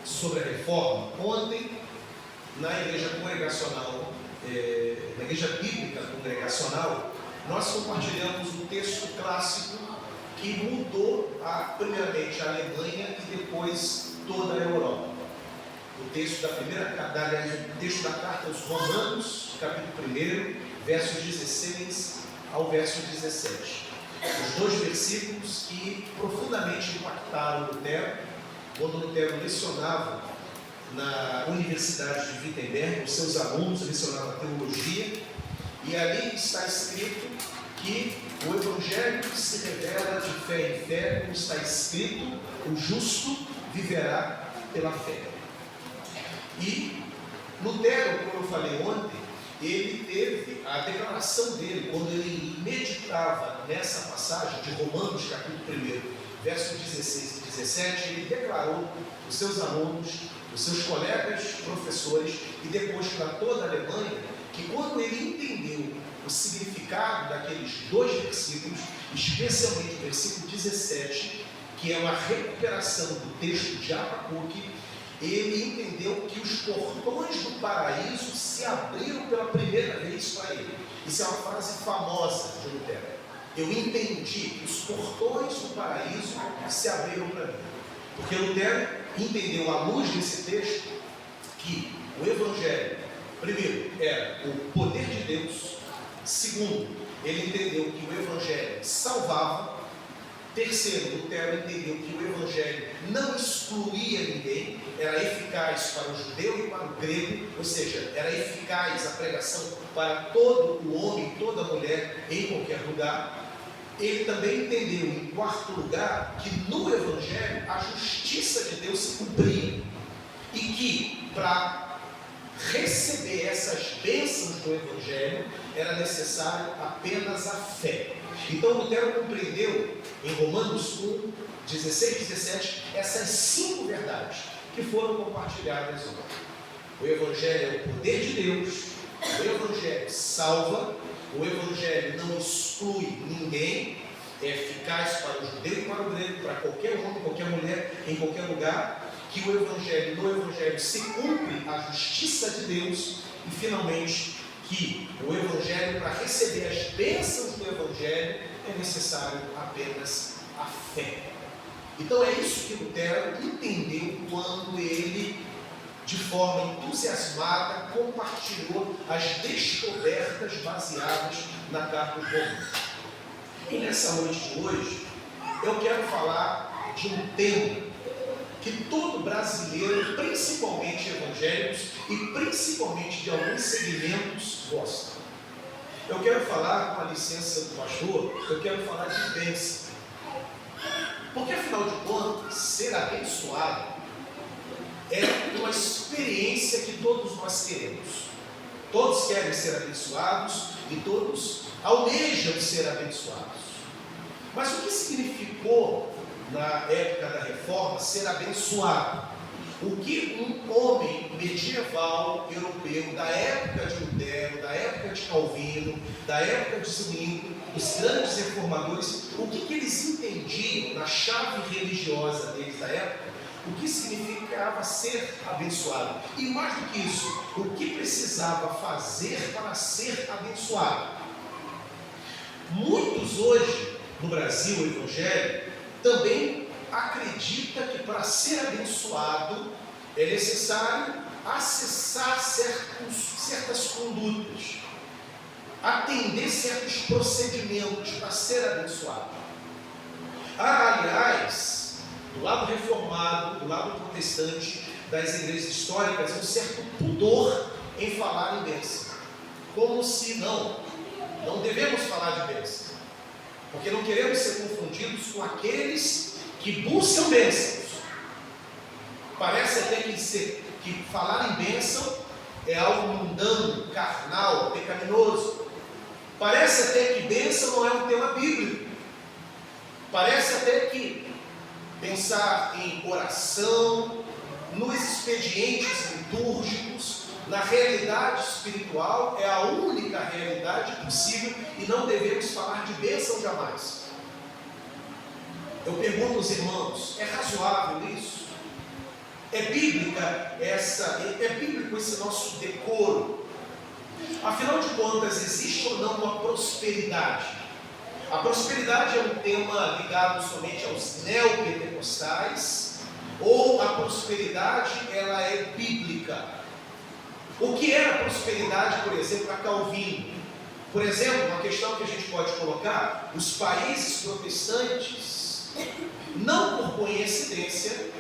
sobre a reforma. Ontem, na igreja congregacional, na igreja bíblica congregacional, nós compartilhamos um texto clássico que mudou primeiramente a Alemanha e depois toda a Europa. O texto o texto da carta aos Romanos, capítulo 1, versos 16 ao verso 17. Os dois versículos que profundamente impactaram Lutero, quando Lutero lecionava na Universidade de Wittenberg, os seus alunos lecionavam teologia, e ali está escrito que o Evangelho se revela de fé em fé, como está escrito, o justo viverá pela fé. E Lutero, como eu falei ontem, ele teve a declaração dele, quando ele meditava nessa passagem de Romanos, capítulo 1, versos 16 e 17, ele declarou aos seus alunos, os seus colegas professores e depois para toda a Alemanha, que quando ele entendeu o significado daqueles dois versículos, especialmente o versículo 17, que é uma recuperação do texto de Abacuque, ele entendeu que os portões do paraíso se abriram pela primeira vez para ele. Isso é uma frase famosa de Lutero. Eu entendi que os portões do paraíso se abriram para mim. Porque Lutero entendeu, à luz desse texto, que o Evangelho, primeiro, era o poder de Deus. Segundo, ele entendeu que o Evangelho salvava. Terceiro, Lutero entendeu que o Evangelho não excluía ninguém, era eficaz para o judeu e para o grego, ou seja, era eficaz a pregação para todo o homem, toda a mulher, em qualquer lugar. Ele também entendeu, em quarto lugar, que no Evangelho a justiça de Deus se cumpria e que para receber essas bênçãos do Evangelho era necessário apenas a fé. Então Lutero compreendeu em Romanos 1, 16 e 17 essas 5 verdades que foram compartilhadas hoje. O Evangelho é o poder de Deus, o Evangelho salva, o Evangelho não exclui ninguém, é eficaz para o judeu e para o grego, para qualquer homem, qualquer mulher, em qualquer lugar, que no Evangelho se cumpre a justiça de Deus e finalmente que o Evangelho, para receber as bênçãos do Evangelho, é necessário apenas a fé. Então é isso que Lutero entendeu quando ele, de forma entusiasmada, compartilhou as descobertas baseadas na carta aos Romanos. E nessa noite de hoje, eu quero falar de um tema que todo brasileiro, principalmente evangélicos e principalmente de alguns segmentos, gosta. Eu quero falar, com a licença do pastor, eu quero falar de bênção. Porque afinal de contas, ser abençoado é uma experiência que todos nós queremos. Todos querem ser abençoados e todos almejam ser abençoados. Mas o que significou na época da Reforma ser abençoado? O que um homem medieval europeu da época de Lutero, da época de Calvino, da época de Zwingli, os grandes reformadores, o que eles entendiam na chave religiosa deles da época, o que significava ser abençoado? E mais do que isso, o que precisava fazer para ser abençoado? Muitos hoje no Brasil evangélico também acredita que para ser abençoado é necessário acessar certas condutas, atender certos procedimentos para ser abençoado. Aliás, do lado reformado, do lado protestante, das igrejas históricas, um certo pudor em falar em bênção, como se não devemos falar de bênção, porque não queremos ser confundidos com aqueles que buscam bênçãos. Parece até que falar em bênção é algo mundano, carnal, pecaminoso. Parece até que bênção não é um tema bíblico. Parece até que pensar em oração, nos expedientes litúrgicos, na realidade espiritual é a única realidade possível e não devemos falar de bênção jamais. Eu pergunto aos irmãos, é razoável isso? É bíblico esse nosso decoro. Afinal de contas, existe ou não uma prosperidade? A prosperidade é um tema ligado somente aos neopentecostais, ou a prosperidade ela é bíblica? O que era prosperidade, por exemplo, para Calvino? Por exemplo, uma questão que a gente pode colocar: os países protestantes, não por coincidência,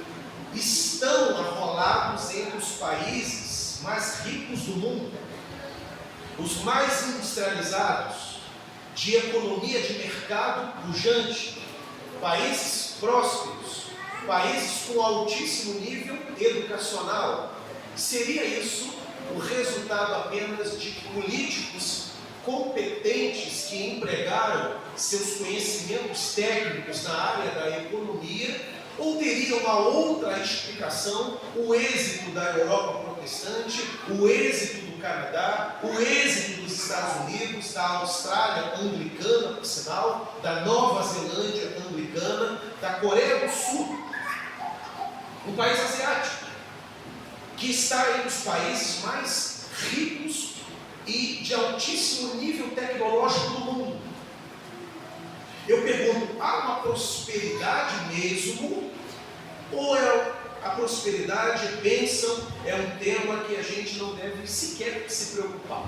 estão arrolados entre os países mais ricos do mundo, os mais industrializados, de economia de mercado pujante, países prósperos, países com altíssimo nível educacional. Seria isso o resultado apenas de políticos competentes que empregaram seus conhecimentos técnicos na área da economia? Ou teria uma outra explicação, o êxito da Europa protestante, o êxito do Canadá, o êxito dos Estados Unidos, da Austrália anglicana, por sinal, da Nova Zelândia anglicana, da Coreia do Sul, um país asiático, que está entre os países mais ricos e de altíssimo nível tecnológico do mundo. Eu pergunto, há uma prosperidade mesmo? Ou a prosperidade, bênção, é um tema que a gente não deve sequer se preocupar?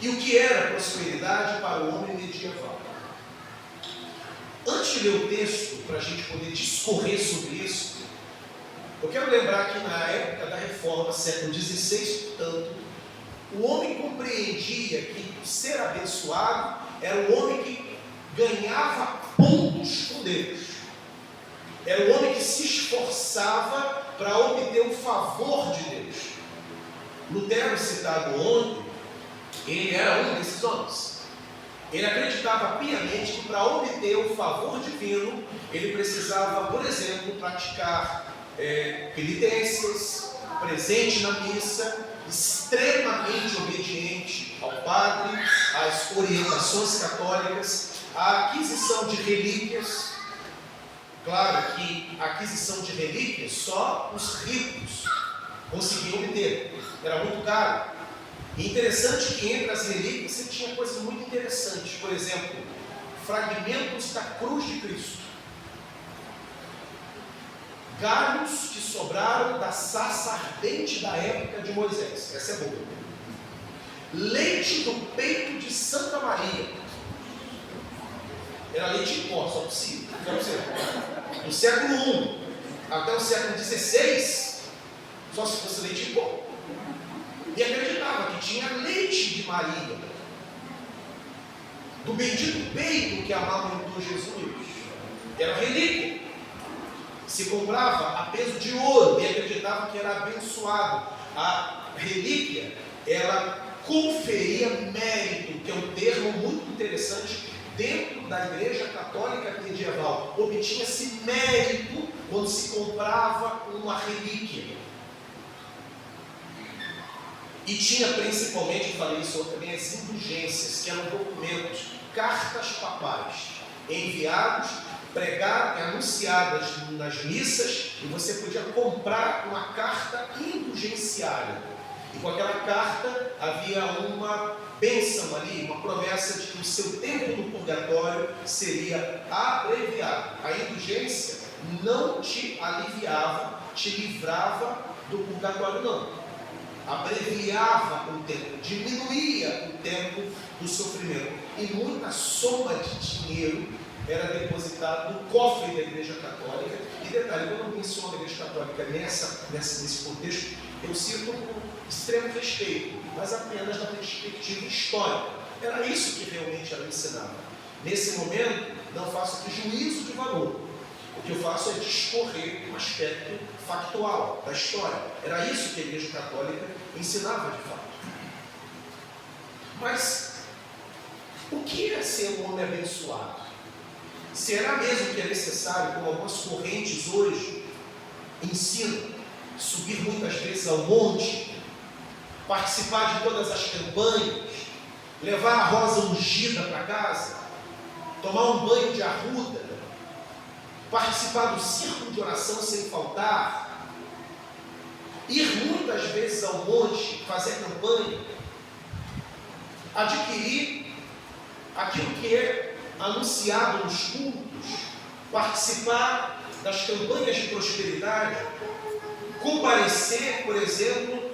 E o que era prosperidade para o homem medieval? Antes de ler o texto, para a gente poder discorrer sobre isso, eu quero lembrar que na época da Reforma, século XVI, portanto, o homem compreendia que ser abençoado era o homem que ganhava pontos com Deus. Era o homem que se esforçava para obter o favor de Deus. Lutero, citado ontem, ele era um desses homens. Ele acreditava piamente que para obter o favor divino, ele precisava, por exemplo, praticar penitências, presente na missa, extremamente obediente ao padre, às orientações católicas, à aquisição de relíquias. Claro que a aquisição de relíquias só os ricos conseguiam obter, era muito caro. E interessante que entre as relíquias você tinha coisas muito interessantes, por exemplo, fragmentos da cruz de Cristo, galhos que sobraram da sarça ardente da época de Moisés, essa é boa, leite do peito de Santa Maria, era leite em pó, só possível, do século I até o século XVI, só se fosse leite em pó. E acreditava que tinha leite de Maria, do bendito peito que amamentou Jesus, era relíquia, se comprava a peso de ouro e acreditava que era abençoado. A relíquia, ela conferia mérito, que é um termo muito interessante dentro da Igreja Católica medieval. Obtinha-se mérito quando se comprava uma relíquia. E tinha principalmente, falei isso também, as indulgências, que eram documentos, cartas papais, enviados, pregadas, anunciadas nas missas, e você podia comprar uma carta indulgenciária. E com aquela carta havia uma bênção ali, uma promessa de que o seu tempo no purgatório seria abreviado. A indulgência não te aliviava, te livrava do purgatório, não. Abreviava o tempo, diminuía o tempo do sofrimento. E muita soma de dinheiro era depositado no cofre da Igreja Católica. E detalhe, quando eu menciono a Igreja Católica nesse contexto, eu cito com extremo respeito, mas apenas na perspectiva histórica. Era isso que realmente ela ensinava. Nesse momento, não faço aqui juízo de valor. O que eu faço é discorrer um aspecto factual da história. Era isso que a Igreja Católica ensinava de fato. Mas o que é ser um homem abençoado? Será mesmo que é necessário, como algumas correntes hoje ensinam, subir muitas vezes ao monte, participar de todas as campanhas, levar a rosa ungida para casa, tomar um banho de arruda, participar do círculo de oração sem faltar, ir muitas vezes ao monte, fazer campanha, adquirir aquilo que é anunciado nos cultos, participar das campanhas de prosperidade, comparecer, por exemplo,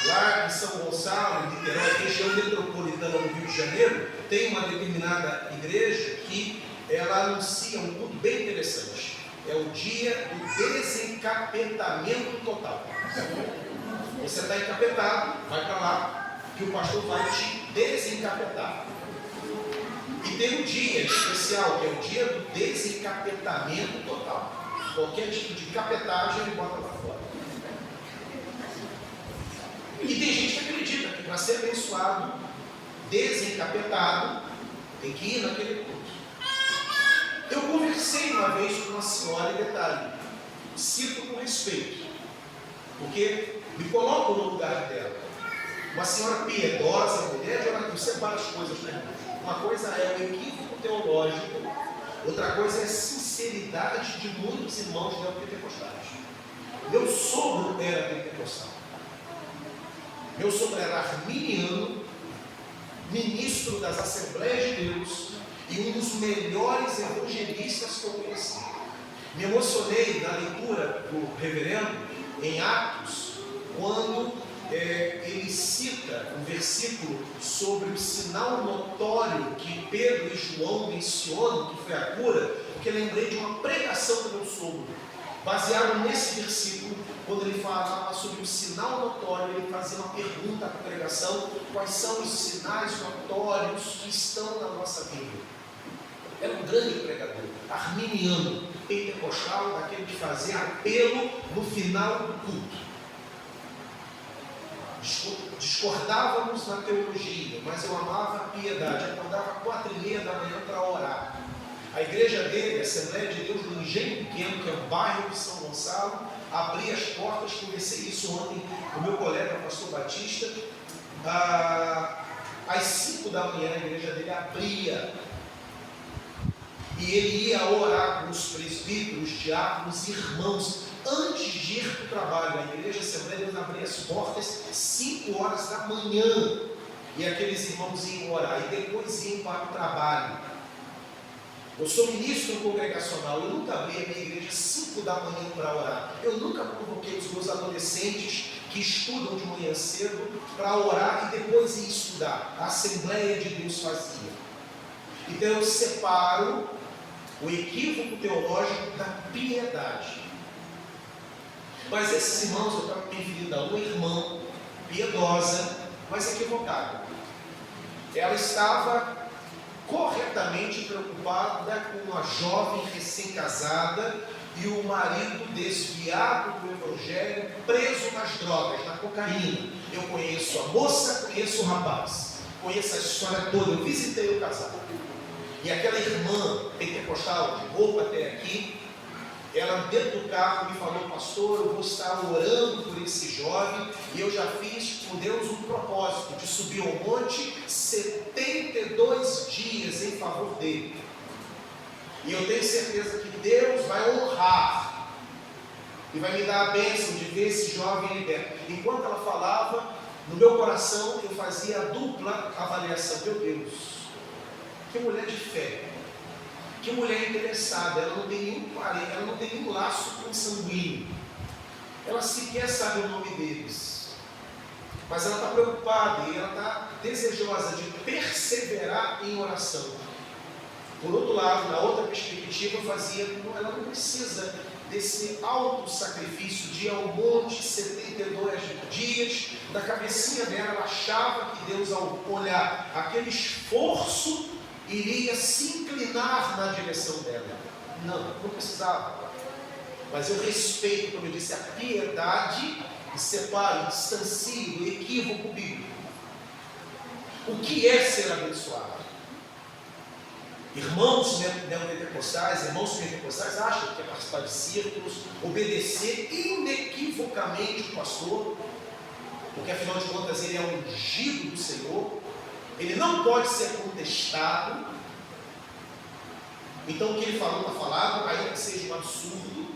lá em São Gonçalo, em Niterói, região metropolitana do Rio de Janeiro, tem uma determinada igreja que ela anuncia um culto bem interessante. É o dia do desencapetamento total. Você está encapetado, vai para lá, que o pastor vai te desencapetar. E tem um dia especial, que é o dia do desencapetamento total. Qualquer tipo de capetagem ele bota lá fora. E tem gente que acredita que para ser abençoado, desencapetado, tem que ir naquele culto. Eu conversei uma vez com uma senhora, e detalhe, cito com respeito, porque me coloco no lugar dela. Uma senhora piedosa, mulher de oração, separa as coisas, né? Uma coisa é o equívoco teológico, outra coisa é a sinceridade de muitos irmãos neopentecostais. Meu sogro era pentecostal. Meu sogro era arminiano, ministro das Assembleias de Deus e um dos melhores evangelistas que eu conheci. Me emocionei na leitura do reverendo em Atos, quando ele cita um versículo sobre o sinal notório que Pedro e João mencionam, que foi a cura, porque lembrei de uma pregação do meu sogro, baseado nesse versículo, quando ele falava sobre o sinal notório, ele fazia uma pergunta à congregação: quais são os sinais notórios que estão na nossa Bíblia? Era um grande pregador, arminiano, pentecostal, daquele de fazer apelo no final do culto. Discordávamos na teologia, mas eu amava a piedade. Acordava 4h30 da manhã para orar. A igreja dele, a Assembleia de Deus do Engenho Pequeno, que é o bairro de São Gonçalo, abria as portas. Conversei isso ontem com o meu colega, o pastor Batista. Às 5 da manhã a igreja dele abria. E ele ia orar com os presbíteros, diáconos e irmãos antes de ir para o trabalho. A igreja Assembleia de Deus abria as portas 5 horas da manhã. E aqueles irmãos iam orar e depois iam para o trabalho. Eu sou ministro congregacional, eu nunca abri a minha igreja 5 da manhã para orar. Eu nunca convoquei os meus adolescentes que estudam de manhã cedo para orar e depois ir estudar. A Assembleia de Deus fazia. Então eu separo o equívoco teológico da piedade. Mas esses irmãos, eu estava me referindo a uma irmã piedosa, mas equivocada. Ela estava corretamente preocupada com uma jovem recém-casada e o marido desviado do evangelho, preso nas drogas, na cocaína. Eu conheço a moça, conheço o rapaz, conheço a história toda, eu visitei o casal. E aquela irmã pentecostal, de roupa até aqui, ela dentro do carro me falou: pastor, eu vou estar orando por esse jovem, e eu já fiz com Deus um propósito de subir ao monte 72 dias em favor dele. E eu tenho certeza que Deus vai honrar e vai me dar a bênção de ver esse jovem liberto. Enquanto ela falava, no meu coração eu fazia a dupla avaliação: meu Deus, que mulher de fé, que mulher interessada, ela não tem nenhum parente, ela não tem nenhum laço consanguíneo, ela sequer sabe o nome deles, mas ela está preocupada e ela está desejosa de perseverar em oração. Por outro lado, na outra perspectiva, eu fazia como ela não precisa desse alto sacrifício de ir ao monte 72 dias. Da cabecinha dela, ela achava que Deus, ao olhar aquele esforço, iria se inclinar na direção dela. Não precisava. Mas eu respeito, como eu disse, a piedade, e separo, distancio o equívoco bíblico. O que é ser abençoado? Irmãos neopentecostais, irmãos pentecostais acham que é participar de círculos, obedecer inequivocamente o pastor, porque afinal de contas ele é o ungido do Senhor. Ele não pode ser contestado. Então o que ele falou está falado, ainda que seja um absurdo.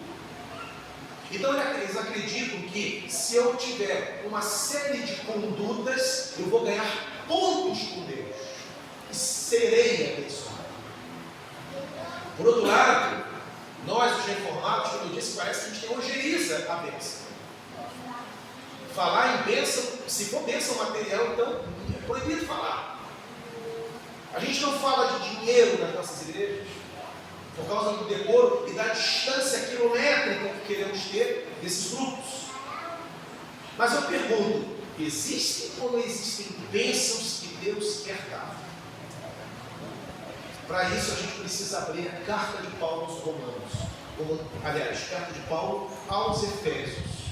Então eles acreditam que se eu tiver uma série de condutas, eu vou ganhar pontos com Deus e serei abençoado. Por outro lado, nós os reformados, como eu disse, parece que a gente tem ojeriza a bênção. Falar em bênção, se for bênção material, então é proibido falar. A gente não fala de dinheiro nas nossas igrejas, por causa do decoro e da distância quilométrica que queremos ter desses grupos. Mas eu pergunto, existem ou não existem bênçãos que Deus quer dar? Para isso a gente precisa abrir a carta de Paulo aos Romanos, carta de Paulo aos Efésios,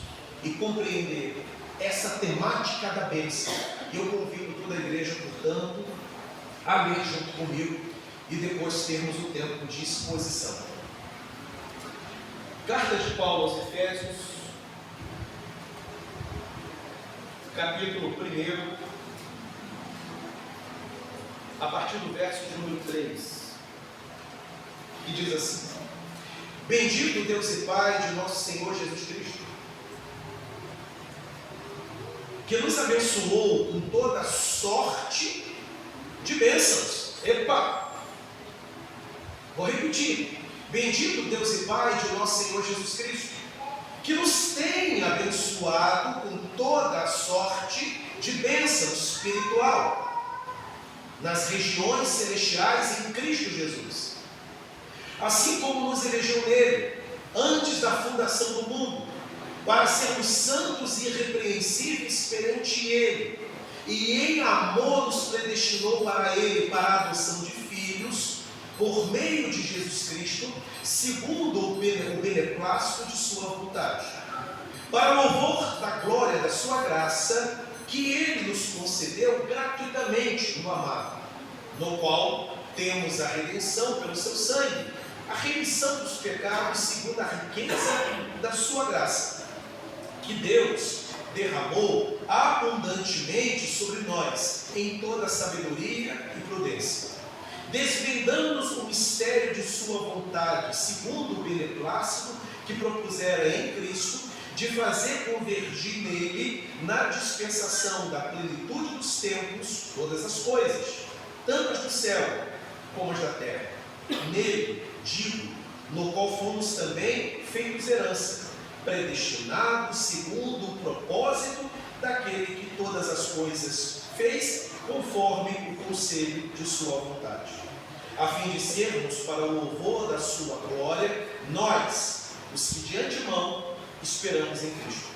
e compreender essa temática da bênção. E eu convido toda a igreja, portanto, a ler junto comigo e depois termos o tempo de exposição. Carta de Paulo aos Efésios, capítulo 1, a partir do verso de número 3, que diz assim: Bendito Deus e Pai de nosso Senhor Jesus Cristo, que nos abençoou com toda sorte de bênçãos. Vou repetir. Bendito Deus e Pai de nosso Senhor Jesus Cristo, que nos tem abençoado com toda a sorte de bênção espiritual nas regiões celestiais em Cristo Jesus, assim como nos elegeu nele antes da fundação do mundo, para sermos santos e irrepreensíveis perante ele, e em amor nos predestinou para ele, para a adoção de filhos, por meio de Jesus Cristo, segundo o beneplácito de sua vontade, para louvor da glória da sua graça, que ele nos concedeu gratuitamente no amado, no qual temos a redenção pelo seu sangue, a remissão dos pecados segundo a riqueza da sua graça, que Deus derramou abundantemente sobre nós em toda sabedoria e prudência, desvendando-nos o mistério de sua vontade, segundo o beneplácito que propusera em Cristo, de fazer convergir nele, na dispensação da plenitude dos tempos, todas as coisas, tanto as do céu como as da terra. Nele, digo, no qual fomos também feitos herança, predestinados segundo o propósito daquele que todas as coisas fez, conforme o conselho de sua vontade, a fim de sermos para o louvor da sua glória, nós, os que de antemão esperamos em Cristo,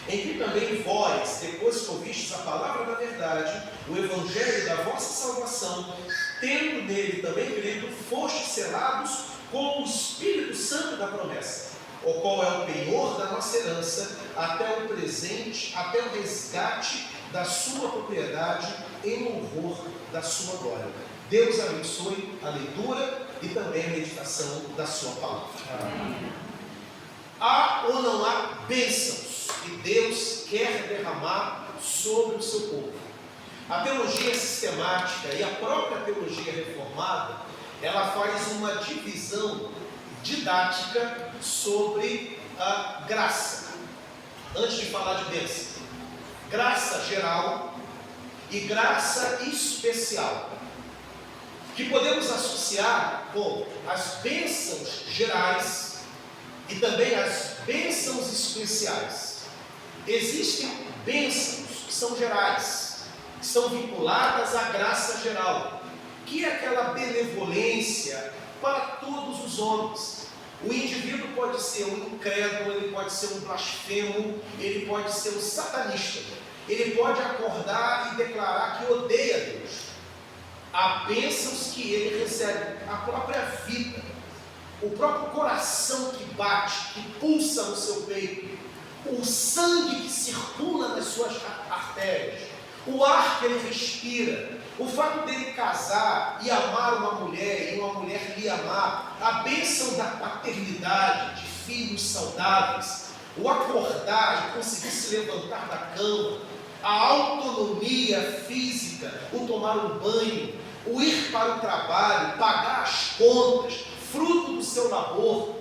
em que também vós, depois que ouvistes a palavra da verdade, o evangelho da vossa salvação, tendo nele também crido, fostes selados com o Espírito Santo da promessa, o qual é o penhor da nossa herança, até o presente, até o resgate da sua propriedade, em louvor da sua glória. Deus abençoe a leitura e também a meditação da sua palavra. Amém. Há ou não há bênçãos que Deus quer derramar sobre o seu povo? A teologia sistemática e a própria teologia reformada, ela faz uma divisão didática sobre a graça. Antes de falar de bênção, graça geral e graça especial, que podemos associar com as bênçãos gerais e também as bênçãos especiais. Existem bênçãos que são gerais, que são vinculadas à graça geral, que é aquela benevolência para todos os homens. O indivíduo pode ser um incrédulo, ele pode ser um blasfemo, ele pode ser um satanista, ele pode acordar e declarar que odeia Deus. Há bênçãos que ele recebe, a própria vida, o próprio coração que bate, que pulsa no seu peito, o sangue que circula nas suas artérias, o ar que ele respira, o fato dele casar e amar uma mulher e uma mulher lhe amar, a bênção da paternidade, de filhos saudáveis, o acordar e conseguir se levantar da cama, a autonomia física, o tomar um banho, o ir para o trabalho, pagar as contas, fruto do seu labor,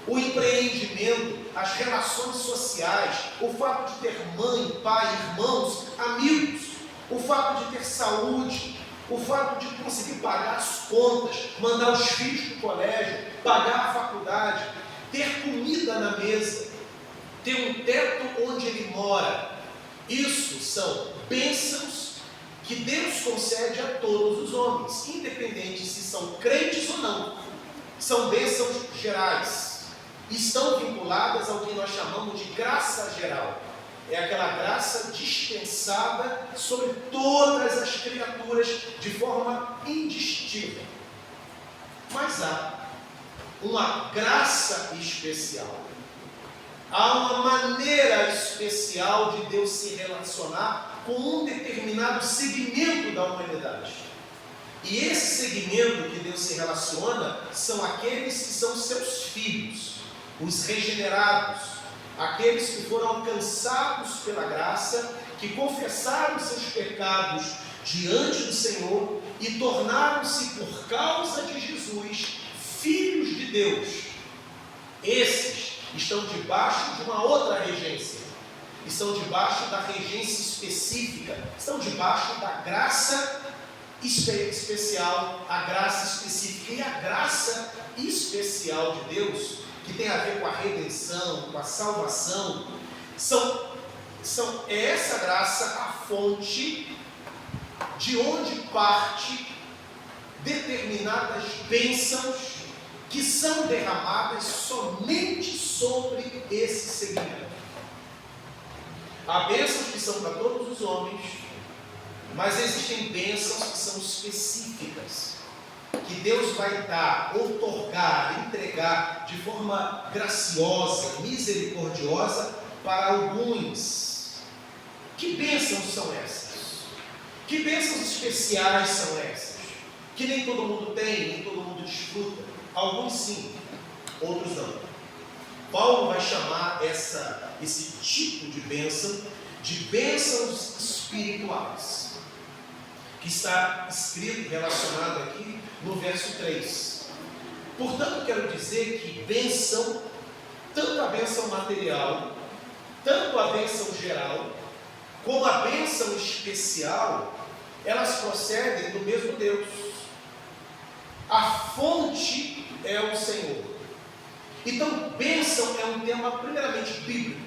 o empreendimento, as relações sociais, o fato de ter mãe, pai, irmãos, amigos, o fato de ter saúde, o fato de conseguir pagar as contas, mandar os filhos para o colégio, pagar a faculdade, ter comida na mesa, ter um teto onde ele mora. Isso são bênçãos que Deus concede a todos os homens, independente se são crentes ou não. São bênçãos gerais. Estão vinculadas ao que nós chamamos de graça geral. É aquela graça dispensada sobre todas as criaturas de forma indistinta. Mas há uma graça especial. Há uma maneira especial de Deus se relacionar com um determinado segmento da humanidade. E esse segmento que Deus se relaciona são aqueles que são seus filhos, os regenerados, aqueles que foram alcançados pela graça, que confessaram seus pecados diante do Senhor e tornaram-se, por causa de Jesus, filhos de Deus. Esses estão debaixo de uma outra regência, estão debaixo da regência específica, estão debaixo da graça especial, a graça específica. E a graça especial de Deus, que tem a ver com a redenção, com a salvação, é essa graça a fonte de onde parte determinadas bênçãos que são derramadas somente sobre esse segmento. Há bênçãos que são para todos os homens, mas existem bênçãos que são específicas, que Deus vai dar, outorgar, entregar de forma graciosa, misericordiosa para alguns. Que bênçãos são essas? Que bênçãos especiais são essas? Que nem todo mundo tem, nem todo mundo desfruta. Alguns sim, outros não. Paulo vai chamar esse tipo de bênção de bênçãos espirituais, que está escrito, relacionado aqui no verso 3. Portanto, quero dizer que bênção, tanto a bênção material, tanto a bênção geral, como a bênção especial, elas procedem do mesmo Deus. A fonte é o Senhor. Então, bênção é um tema primeiramente bíblico.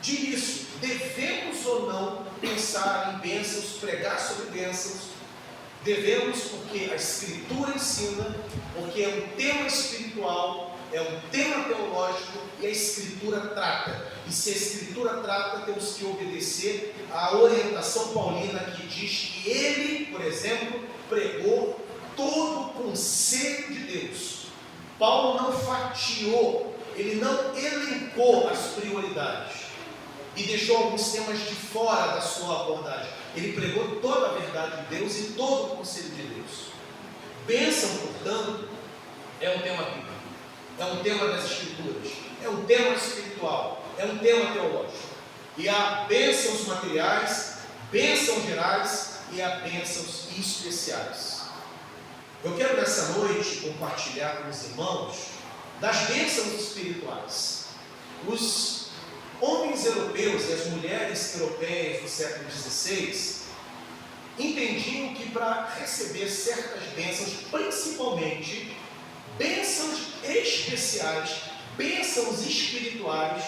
De início, devemos ou não pensar em bênçãos, pregar sobre bênçãos? Devemos, porque a Escritura ensina, porque é um tema espiritual, é um tema teológico e a Escritura trata. E se a Escritura trata, temos que obedecer à orientação paulina que diz que ele, por exemplo, pregou todo o conselho de Deus. Paulo não fatiou, ele não elencou as prioridades e deixou alguns temas de fora da sua abordagem. Ele pregou toda a verdade de Deus e todo o conselho de Deus. Bênção, portanto, é um tema bíblico, é um tema das Escrituras, é um tema espiritual, é um tema teológico. E há bênçãos materiais, bênçãos gerais e há bênçãos especiais. Eu quero nessa noite compartilhar com os irmãos das bênçãos espirituais. Os homens europeus e as mulheres europeias do século XVI entendiam que para receber certas bênçãos, principalmente bênçãos especiais, bênçãos espirituais,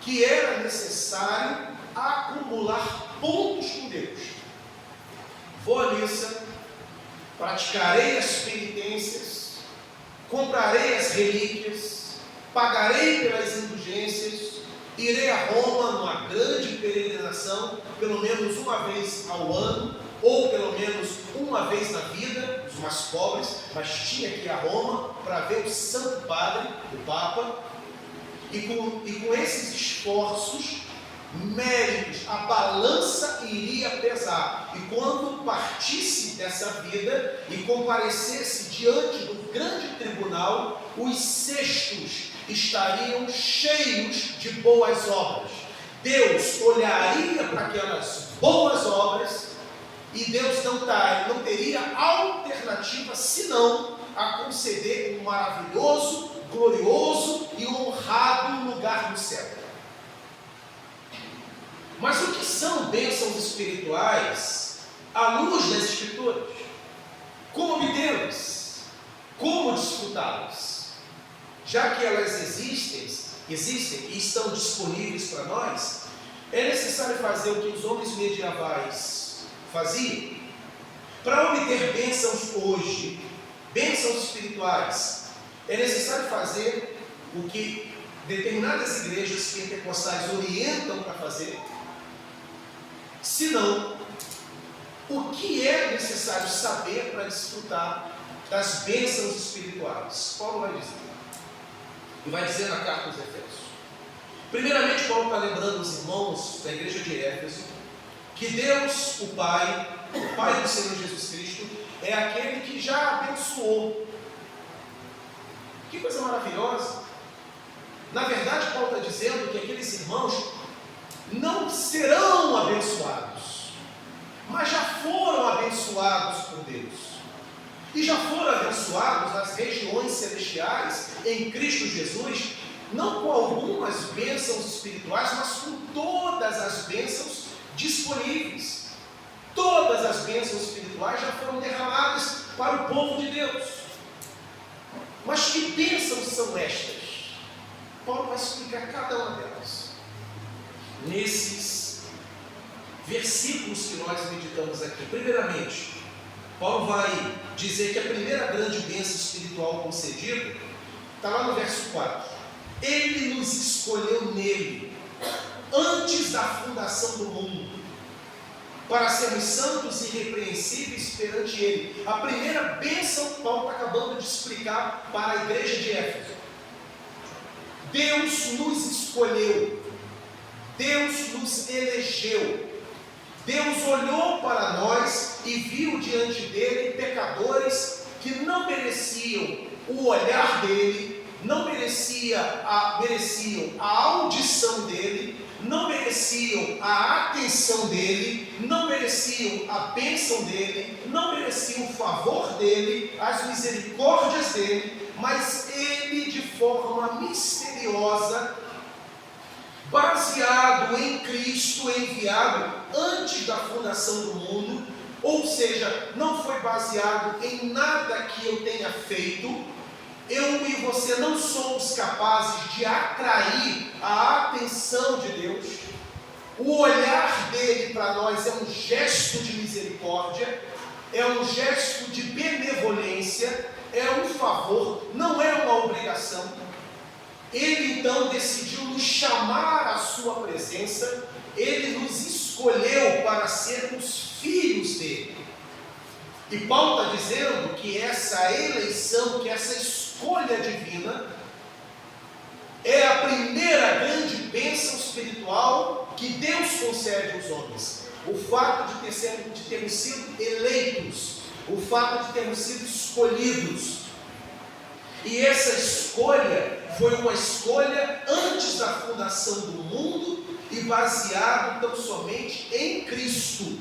que era necessário acumular pontos com Deus. Vou à missa, praticarei as penitências, comprarei as relíquias, pagarei pelas indulgências, irei a Roma numa grande peregrinação, pelo menos uma vez ao ano, ou pelo menos uma vez na vida, os mais pobres, mas tinha que ir a Roma para ver o Santo Padre, o Papa, e com esses esforços méritos, a balança iria pesar, e quando partisse dessa vida e comparecesse diante do grande tribunal, os cestos estariam cheios de boas obras. Deus olharia para aquelas boas obras e Deus não teria alternativa senão a conceder um maravilhoso, glorioso e honrado lugar no céu. Mas o que são bênçãos espirituais à luz das Escrituras? Como obtê-las? Como desfrutá-las? Já que elas existem e estão disponíveis para nós, é necessário fazer o que os homens medievais faziam. Para obter bênçãos hoje, bênçãos espirituais, é necessário fazer o que determinadas igrejas pentecostais orientam para fazer. Senão, o que é necessário saber para desfrutar das bênçãos espirituais? Paulo vai dizer. E vai dizer na carta aos Efésios. Primeiramente, Paulo está lembrando os irmãos da igreja de Éfeso que Deus, o Pai do Senhor Jesus Cristo, é aquele que já abençoou. Que coisa maravilhosa! Na verdade, Paulo está dizendo que aqueles irmãos não serão abençoados, mas já foram abençoados por Deus. E já foram abençoados nas regiões celestiais, em Cristo Jesus, não com algumas bênçãos espirituais, mas com todas as bênçãos disponíveis. Todas as bênçãos espirituais já foram derramadas para o povo de Deus. Mas que bênçãos são estas? Paulo vai explicar cada uma delas nesses versículos que nós meditamos aqui. Primeiramente, Paulo vai dizer que a primeira grande bênção espiritual concedida está lá no verso 4. Ele nos escolheu nele, antes da fundação do mundo, para sermos santos e irrepreensíveis perante ele. A primeira bênção que Paulo está acabando de explicar para a igreja de Éfeso. Deus nos escolheu, Deus nos elegeu, Deus olhou para nós e viu diante dele pecadores que não mereciam o olhar dele, não mereciam a audição dele, não mereciam a atenção dele, não mereciam a bênção dele, não mereciam o favor dele, as misericórdias dele, mas ele, de forma misteriosa, baseado em Cristo, enviado antes da fundação do mundo, ou seja, não foi baseado em nada que eu tenha feito. Eu e você não somos capazes de atrair a atenção de Deus. O olhar dele para nós é um gesto de misericórdia, é um gesto de benevolência, é um favor, não é uma obrigação. Ele então decidiu nos chamar à sua presença, ele nos escolheu para sermos filhos dele. E Paulo está dizendo que essa eleição, que essa escolha divina, é a primeira grande bênção espiritual que Deus concede aos homens. O fato de termos sido eleitos, o fato de termos sido escolhidos. E essa escolha foi uma escolha antes da fundação do mundo e baseado tão somente em Cristo.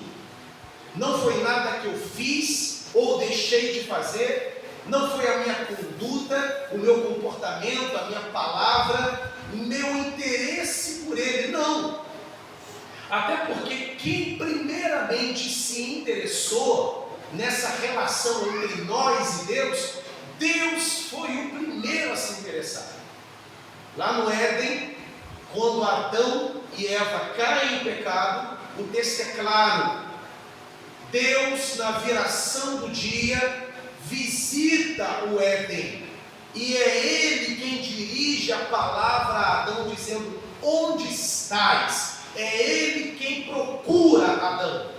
Não foi nada que eu fiz ou deixei de fazer, não foi a minha conduta, o meu comportamento, a minha palavra, o meu interesse por ele, não. Até porque quem primeiramente se interessou nessa relação entre nós e Deus, Deus foi o primeiro a se interessar. Lá no Éden, quando Adão e Eva caem em pecado, o texto é claro. Deus, na viração do dia, visita o Éden. E é Ele quem dirige a palavra a Adão, dizendo: onde estás? É Ele quem procura Adão.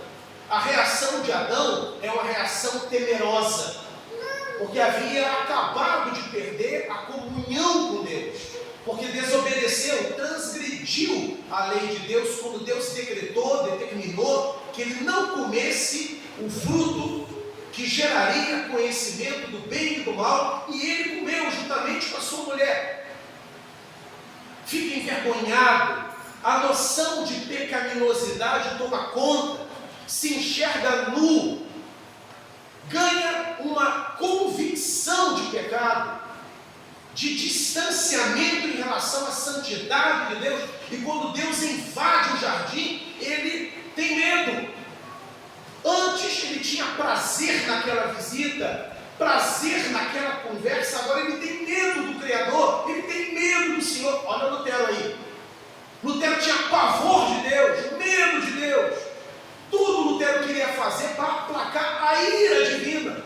A reação de Adão é uma reação temerosa, porque havia acabado de perder a comunhão com Deus, porque desobedeceu, transgrediu a lei de Deus, quando Deus determinou que ele não comesse o fruto que geraria conhecimento do bem e do mal, e ele comeu juntamente com a sua mulher. Fica envergonhado, a noção de pecaminosidade toma conta, se enxerga nu, ganha uma convicção de pecado, de distanciamento em relação à santidade de Deus, e quando Deus invade o jardim, ele tem medo. Antes ele tinha prazer naquela visita, prazer naquela conversa, agora ele tem medo do Criador, ele tem medo do Senhor. Olha Lutero aí. Lutero tinha pavor de Deus, medo de Deus. Tudo Lutero queria fazer para aplacar a ira divina.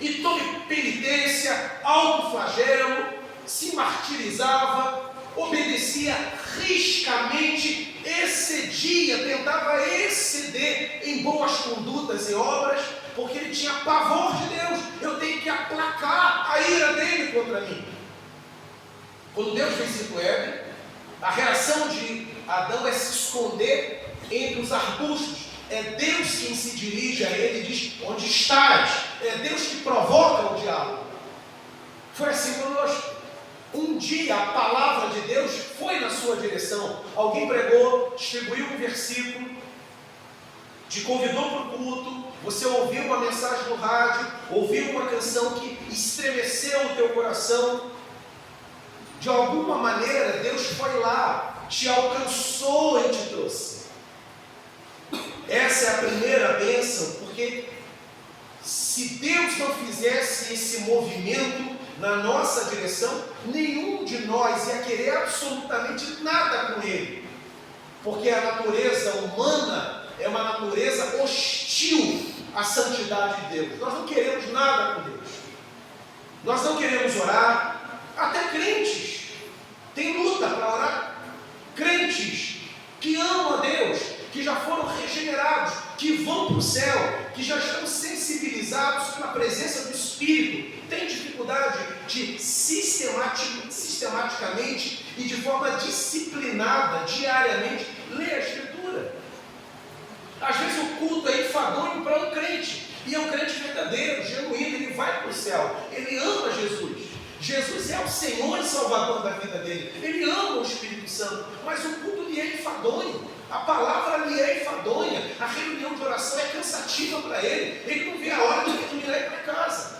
E toda penitência, autoflagelo, se martirizava, obedecia riscamente, excedia, tentava exceder em boas condutas e obras, porque ele tinha pavor de Deus. Eu tenho que aplacar a ira dele contra mim. Quando Deus visita o Éden, a reação de Adão é se esconder entre os arbustos. É Deus quem se dirige a ele e diz: onde estás? É Deus que provoca o diálogo. Foi assim conosco. Um dia a palavra de Deus foi na sua direção. Alguém pregou, distribuiu um versículo, te convidou para o culto, você ouviu uma mensagem no rádio, ouviu uma canção que estremeceu o teu coração. De alguma maneira Deus foi lá, te alcançou e te trouxe. Essa é a primeira bênção, porque se Deus não fizesse esse movimento na nossa direção, nenhum de nós ia querer absolutamente nada com Ele, porque a natureza humana é uma natureza hostil à santidade de Deus. Nós não queremos nada com Deus, nós não queremos orar. Até crentes têm luta para orar, crentes que amam a Deus, que já foram regenerados, que vão para o céu, que já estão sensibilizados pela presença do Espírito, têm dificuldade de sistematicamente e de forma disciplinada, diariamente, ler a Escritura. Às vezes o culto é enfadonho para um crente, e é um crente verdadeiro, genuíno, ele vai para o céu, ele ama Jesus. Jesus é o Senhor e Salvador da vida dele, ele ama o Espírito Santo, mas o culto lhe é enfadonho. A palavra lhe é enfadonha, a reunião de oração é cansativa para ele não vê a hora de terminar e ir para casa.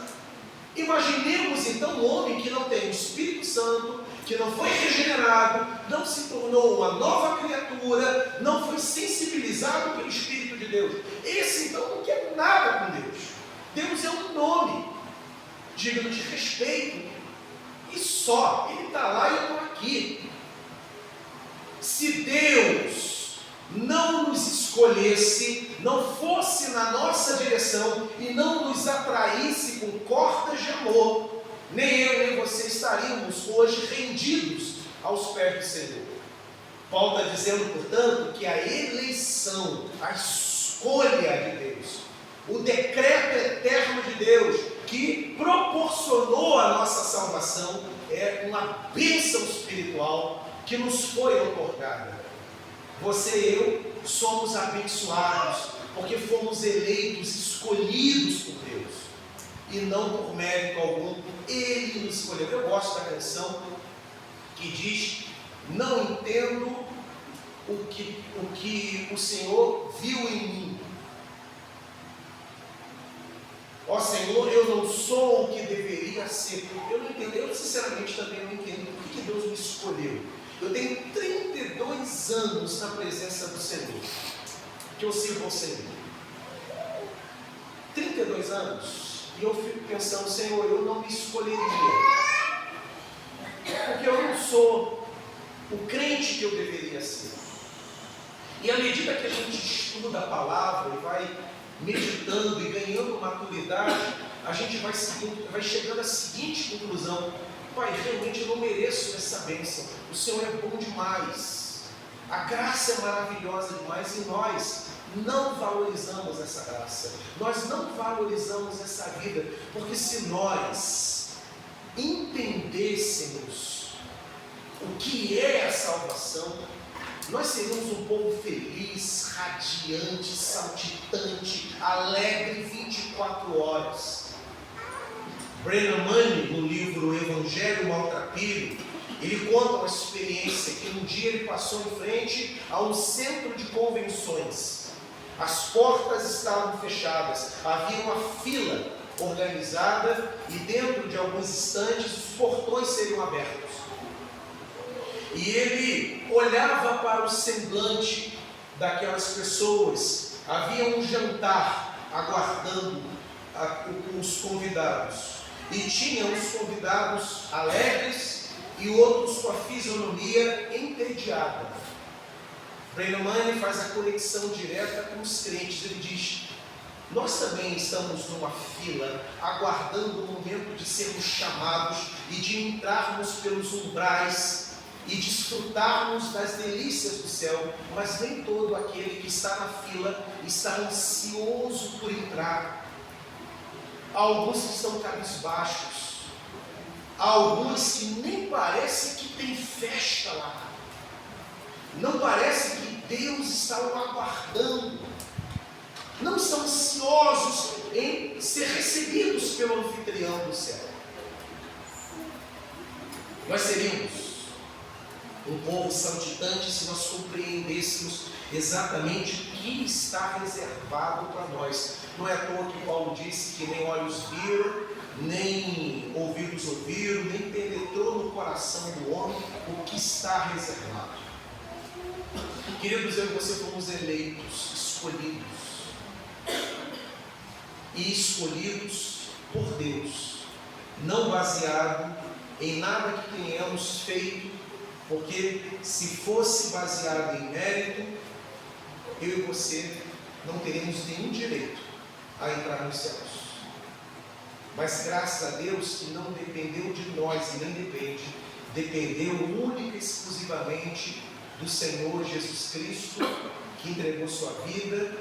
Imaginemos então um homem que não tem o Espírito Santo, que não foi regenerado, não se tornou uma nova criatura, não foi sensibilizado pelo Espírito de Deus. Esse então não quer nada com Deus. Deus é um nome digno de respeito, e só, ele está lá e eu estou aqui. Se Deus não nos escolhesse, não fosse na nossa direção e não nos atraísse com cordas de amor, nem eu nem você estaríamos hoje rendidos aos pés do Senhor. Paulo está dizendo, portanto, que a eleição, a escolha de Deus, o decreto eterno de Deus que proporcionou a nossa salvação é uma bênção espiritual que nos foi otorgada. Você e eu somos abençoados, porque fomos eleitos, escolhidos por Deus, e não por mérito algum, Ele nos escolheu. Eu gosto da canção que diz: não entendo o que o Senhor viu em mim. Ó Senhor, eu não sou o que deveria ser. Eu não entendo, eu sinceramente também não entendo por que Deus me escolheu. Eu tenho 32 anos na presença do Senhor, que eu sirvo ao Senhor. 32 anos, e eu fico pensando: Senhor, eu não me escolheria, porque eu não sou o crente que eu deveria ser. E à medida que a gente estuda a palavra e vai meditando e ganhando maturidade, a gente vai chegando à seguinte conclusão: Pai, realmente eu não mereço essa bênção. O Senhor é bom demais. A graça é maravilhosa demais e nós não valorizamos essa graça. Nós não valorizamos essa vida, porque se nós entendêssemos o que é a salvação, nós seríamos um povo feliz, radiante, saltitante, alegre 24 horas. Brennan Manning, no livro Evangelho Maltrapilho, ele conta uma experiência que um dia ele passou em frente a um centro de convenções. As portas estavam fechadas, havia uma fila organizada e dentro de alguns instantes os portões seriam abertos. E ele olhava para o semblante daquelas pessoas. Havia um jantar aguardando os convidados. E tinha uns convidados alegres e outros com a fisionomia entediada. Brennan faz a conexão direta com os crentes. Ele diz: nós também estamos numa fila, aguardando o momento de sermos chamados e de entrarmos pelos umbrais e desfrutarmos das delícias do céu, mas nem todo aquele que está na fila está ansioso por entrar. Há alguns que estão cabisbaixos, há alguns que nem parece que tem festa lá, não parece que Deus está o aguardando, não estão ansiosos em ser recebidos pelo anfitrião do céu. Nós seríamos um povo saltitante se nós compreendêssemos exatamente o que está reservado para nós. Não é à toa que Paulo disse que nem olhos viram, nem ouvidos ouviram, nem penetrou no coração do homem o que está reservado. Queridos, eu e você fomos eleitos, escolhidos. E escolhidos por Deus, não baseado em nada que tenhamos feito, porque se fosse baseado em mérito, eu e você não teríamos nenhum direito a entrar nos céus. Mas graças a Deus que não dependeu de nós e nem dependeu única e exclusivamente do Senhor Jesus Cristo, que entregou sua vida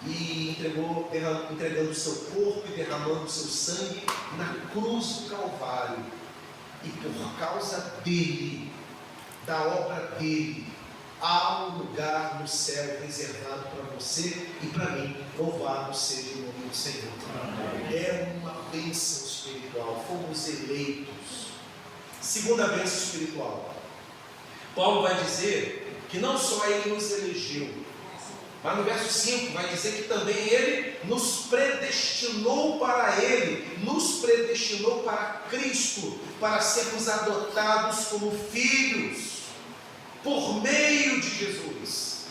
e entregando o seu corpo e derramando o seu sangue na cruz do Calvário. E por causa dele, da obra dele, há um lugar no céu reservado para você e para mim. Louvado seja o nome do Senhor. É uma bênção espiritual. Fomos eleitos. Segunda bênção espiritual. Paulo vai dizer que não só ele nos elegeu, mas no verso 5 vai dizer que também ele nos predestinou para ele, nos predestinou para Cristo, para sermos adotados como filhos, por meio de Jesus.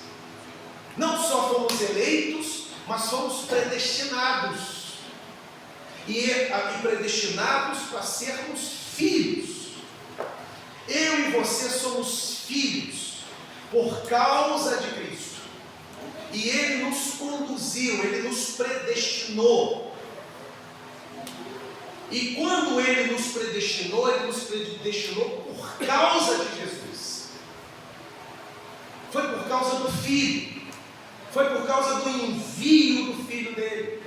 Não só fomos eleitos, mas fomos predestinados. E predestinados para sermos filhos. Eu e você somos filhos por causa de Cristo. E Ele nos conduziu, Ele nos predestinou. E quando Ele nos predestinou por causa de Jesus. Foi por causa do Filho. Foi por causa do envio do Filho dele.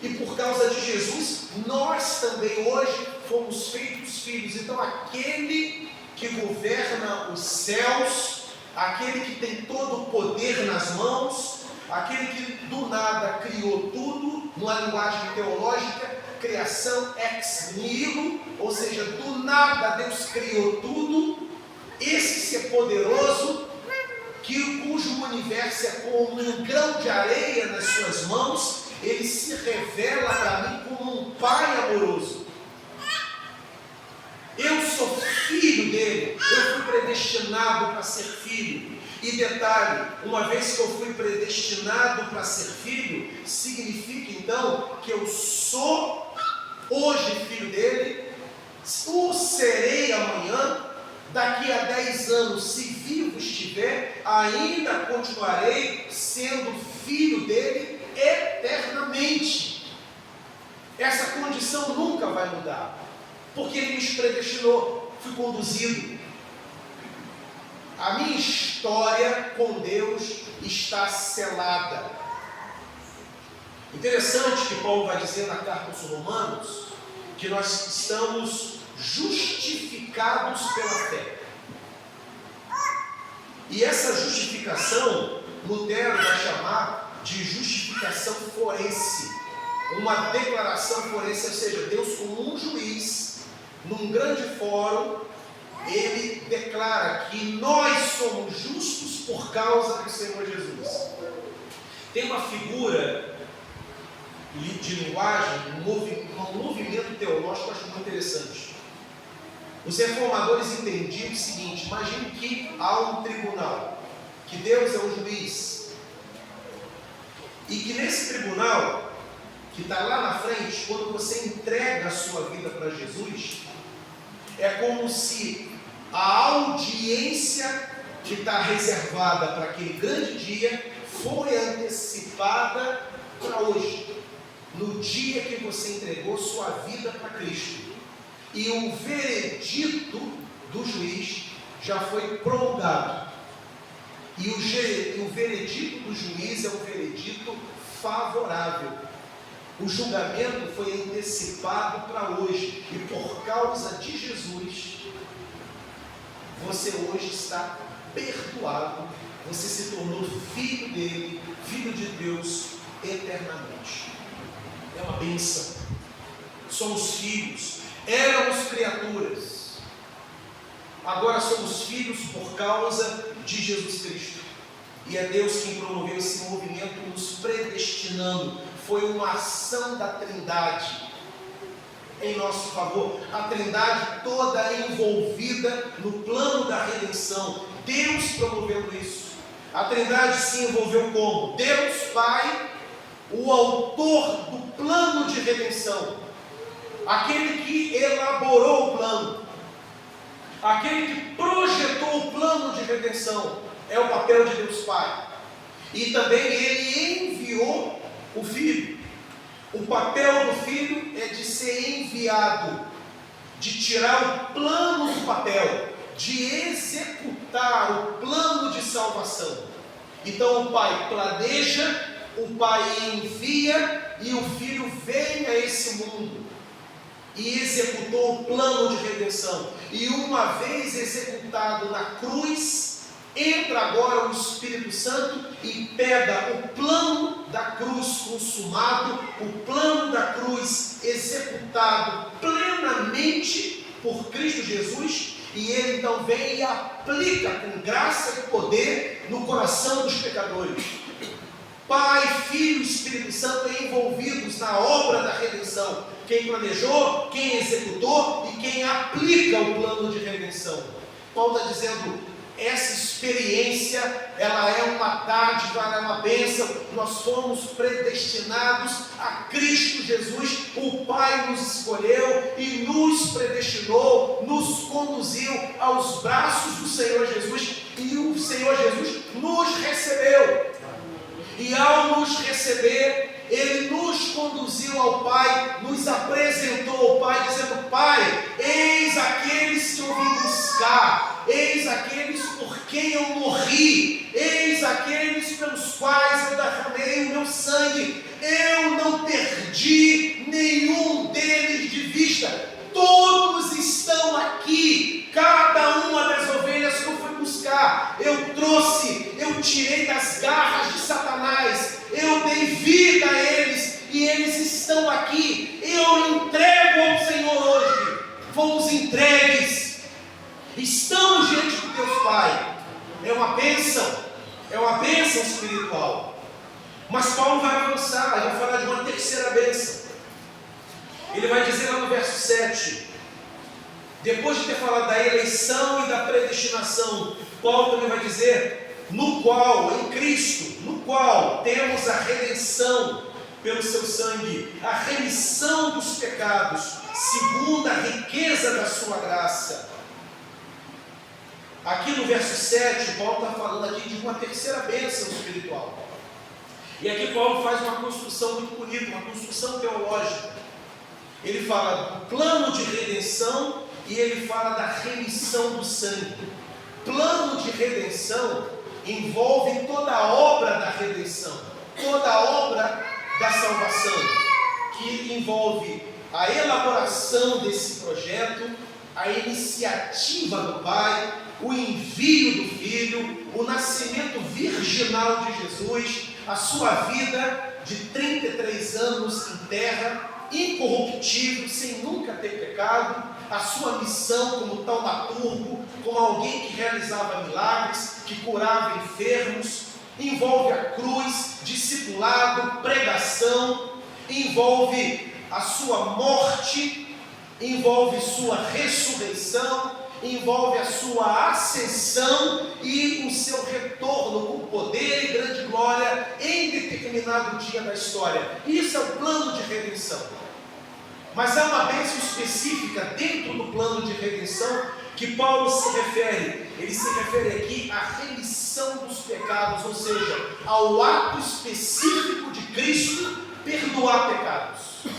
E por causa de Jesus, nós também hoje fomos feitos filhos. Então aquele que governa os céus, aquele que tem todo o poder nas mãos, aquele que do nada criou tudo, numa linguagem teológica, criação ex nihilo, ou seja, do nada Deus criou tudo, esse ser poderoso, cujo universo é como um grão de areia nas suas mãos, ele se revela para mim como um Pai amoroso. Eu sou filho dele, eu fui predestinado para ser filho. E detalhe, uma vez que eu fui predestinado para ser filho, significa então que eu sou hoje filho dele, o serei amanhã, daqui a 10 anos, se vivo estiver, ainda continuarei sendo filho dele eternamente. Essa condição nunca vai mudar, porque ele me predestinou, fui conduzido. A minha história com Deus está selada. Interessante que Paulo vai dizer na carta aos Romanos que nós estamos justificados pela fé. E essa justificação, Lutero vai chamar de justificação forense. Uma declaração forense, ou seja, Deus como um juiz, num grande fórum, ele declara que nós somos justos por causa do Senhor Jesus. Tem uma figura de linguagem, um movimento teológico que eu acho muito interessante. Os reformadores entendiam o seguinte: imagine que há um tribunal, que Deus é o juiz, e que nesse tribunal, que está lá na frente, quando você entrega a sua vida para Jesus, é como se a audiência que está reservada para aquele grande dia foi antecipada para hoje, no dia que você entregou sua vida para Cristo. E o veredito do juiz já foi promulgado. E o veredito do juiz é um veredito favorável. O julgamento foi antecipado para hoje. E por causa de Jesus, você hoje está perdoado. Você se tornou filho dele, filho de Deus eternamente. É uma bênção. Somos filhos. Éramos criaturas. Agora somos filhos por causa de Jesus Cristo. E é Deus quem promoveu esse movimento, nos predestinando. Foi uma ação da Trindade em nosso favor. A Trindade toda envolvida no plano da redenção. Deus promovendo isso. A Trindade se envolveu como? Deus Pai, o autor do plano de redenção, aquele que elaborou o plano, aquele que projetou o plano de redenção, é o papel de Deus Pai. E também Ele enviou o Filho. O papel do Filho é de ser enviado, de tirar o plano do papel, de executar o plano de salvação. Então o Pai planeja, o Pai envia e o Filho vem a esse mundo e executou o plano de redenção. E uma vez executado na cruz, entra agora o Espírito Santo e pega o plano da cruz consumado, o plano da cruz executado plenamente por Cristo Jesus, e Ele então vem e aplica com graça e poder no coração dos pecadores. Pai, Filho e Espírito Santo envolvidos na obra da redenção. Quem planejou, quem executou e quem aplica o plano de redenção. Paulo está dizendo, essa experiência, ela é uma dádiva, ela é uma bênção. Nós fomos predestinados a Cristo Jesus. O Pai nos escolheu e nos predestinou, nos conduziu aos braços do Senhor Jesus. E o Senhor Jesus nos recebeu. E ao nos receber, Ele nos conduziu ao Pai, nos apresentou ao Pai, dizendo, Pai, eis aqueles que eu vim buscar, eis aqueles por quem eu morri, eis aqueles pelos quais eu derramei o meu sangue, eu não perdi nenhum deles de vista, todos estão aqui, cada uma das ovelhas que eu fui buscar, eu trouxe, eu tirei das garras de Satanás, eu dei vida a eles, e eles estão aqui, eu entrego ao Senhor hoje, fomos entregues, estamos diante de Deus Pai, é uma bênção espiritual, mas Paulo vai avançar, ele vai falar de uma terceira bênção, ele vai dizer lá no verso 7, depois de ter falado da eleição e da predestinação, Paulo também vai dizer, no qual, em Cristo, no qual temos a redenção pelo seu sangue, a remissão dos pecados, segundo a riqueza da sua graça. Aqui no verso 7, Paulo está falando aqui de uma terceira bênção espiritual. E aqui Paulo faz uma construção muito bonita, uma construção teológica. Ele fala do plano de redenção e ele fala da remissão do sangue. Plano de redenção envolve toda a obra da redenção, toda a obra da salvação, que envolve a elaboração desse projeto, a iniciativa do Pai, o envio do Filho, o nascimento virginal de Jesus, a sua vida de 33 anos em terra, incorruptível, sem nunca ter pecado, a sua missão como taumaturgo, como alguém que realizava milagres, que curava enfermos, envolve a cruz, discipulado, pregação, envolve a sua morte, envolve sua ressurreição, envolve a sua ascensão e o seu retorno com poder e grande glória em determinado dia da história. Isso é o plano de redenção. Mas há uma bênção específica dentro do plano de redenção que Paulo se refere. Ele se refere aqui à remissão dos pecados, ou seja, ao ato específico de Cristo perdoar pecados.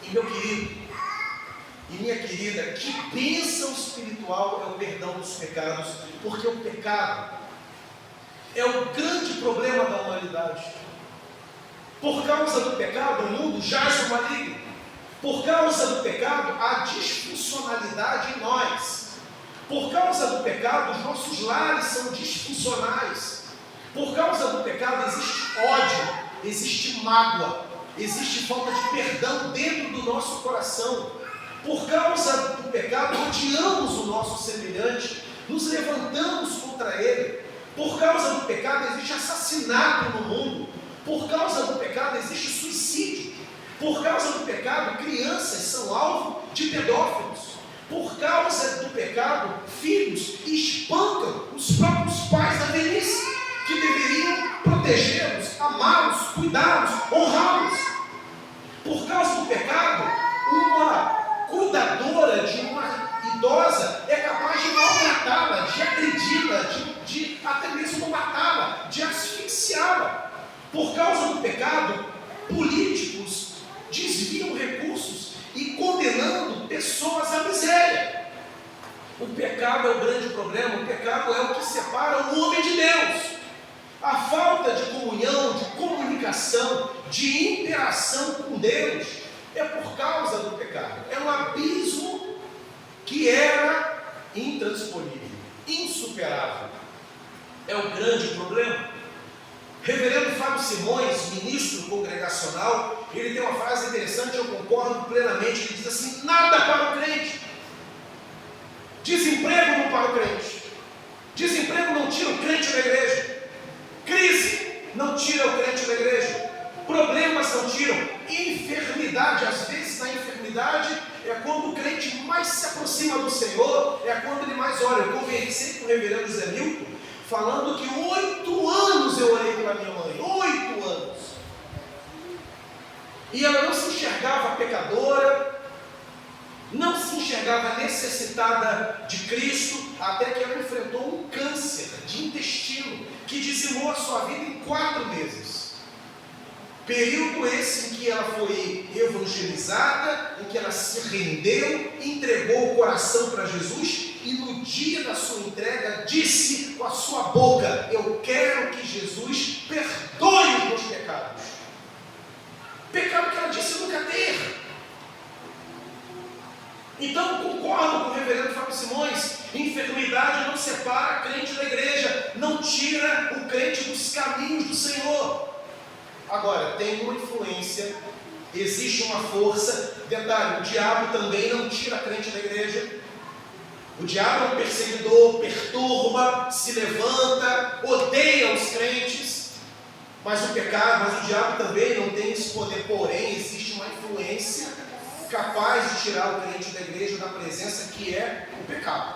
E meu querido e minha querida, que bênção espiritual é o perdão dos pecados, porque o pecado é o grande problema da humanidade. Por causa do pecado, o mundo jaz no maligno. Por causa do pecado, há disfuncionalidade em nós. Por causa do pecado, os nossos lares são disfuncionais. Por causa do pecado, existe ódio, existe mágoa, existe falta de perdão dentro do nosso coração. Por causa do pecado, odiamos o nosso semelhante, nos levantamos contra ele. Por causa do pecado, existe assassinato no mundo. Por causa do pecado, existe suicídio. Por causa do pecado, crianças são alvo de pedófilos. Por causa do pecado, filhos espancam os próprios pais da velhice, que deveriam protegê-los, amá-los, cuidá-los, honrá-los. Por causa do pecado, uma cuidadora de uma idosa é capaz de maltratá-la, de agredi-la, de até mesmo matá-la, de asfixiá-la. Por causa do pecado, políticos desviam recursos e condenando pessoas à miséria. O pecado é o grande problema, o pecado é o que separa o homem de Deus. A falta de comunhão, de comunicação, de interação com Deus é por causa do pecado. É um abismo que era intransponível, insuperável. É o grande problema. Reverendo Fábio Simões, ministro congregacional, ele tem uma frase interessante, eu concordo plenamente, ele diz assim: nada para o crente. Desemprego não para o crente. Desemprego não tira o crente da igreja. Crise não tira o crente da igreja. Problemas não tiram. Enfermidade, às vezes na enfermidade é quando o crente mais se aproxima do Senhor, é quando ele mais ora. Eu conversei com o reverendo Zé Milton, falando que 8 anos eu orei pela minha mãe, 8 anos. E ela não se enxergava pecadora, não se enxergava necessitada de Cristo, até que ela enfrentou um câncer de intestino, que dizimou a sua vida em 4 meses. Período esse em que ela foi evangelizada, em que ela se rendeu, entregou o coração para Jesus, e no dia da sua entrega disse com a sua boca: eu quero que Jesus perdoe os meus pecados. Pecado que ela disse nunca ter. Então concordo com o reverendo Fábio Simões: enfermidade não separa crente da igreja, não tira o crente dos caminhos do Senhor. Agora, tem uma influência, existe uma força. Detalhe, o diabo também não tira a crente da igreja. O diabo é um perseguidor, perturba, se levanta, odeia os crentes. Mas o diabo também não tem esse poder. Porém, existe uma influência capaz de tirar o crente da igreja da presença, que é o pecado.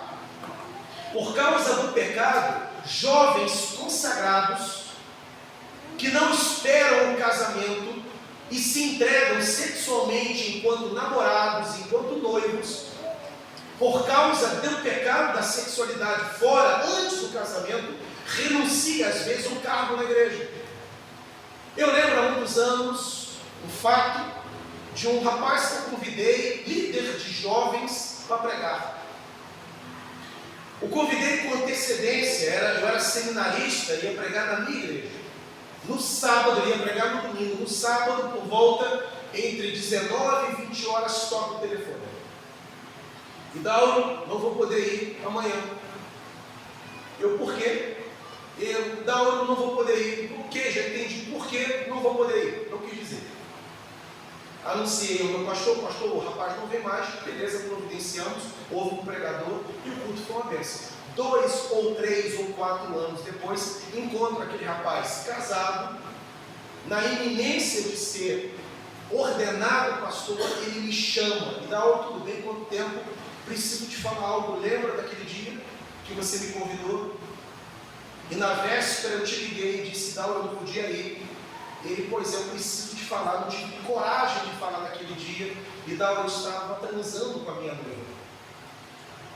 Por causa do pecado, jovens consagrados que não esperam o casamento e se entregam sexualmente enquanto namorados, enquanto noivos, por causa do pecado da sexualidade fora, antes do casamento, renuncia às vezes um cargo na igreja. Eu lembro há muitos anos o fato de um rapaz que eu convidei, líder de jovens, para pregar. O convidei com antecedência, eu era seminarista, ia pregar na minha igreja. No sábado, eu ia pregar no domingo. No sábado, por volta entre 19 e 20 horas, toca o telefone. E Dauro, não vou poder ir amanhã. Eu, por quê? Dauro, não vou poder ir. Por quê? Já entendi. Por quê? Não vou poder ir. Não quis dizer. Anunciei ao meu pastor, o rapaz não vem mais. Beleza, providenciamos. Houve um pregador e o culto foi uma bênção. 2 ou 3 ou 4 anos depois, encontro aquele rapaz casado, na iminência de ser ordenado pastor. Ele me chama e dá: tudo bem, quanto tempo? Preciso te falar algo. Lembra daquele dia que você me convidou? E na véspera eu te liguei e disse: eu não podia ir. Ele: pois eu preciso te falar. Não tive coragem de falar naquele dia. E eu estava transando com a minha noiva.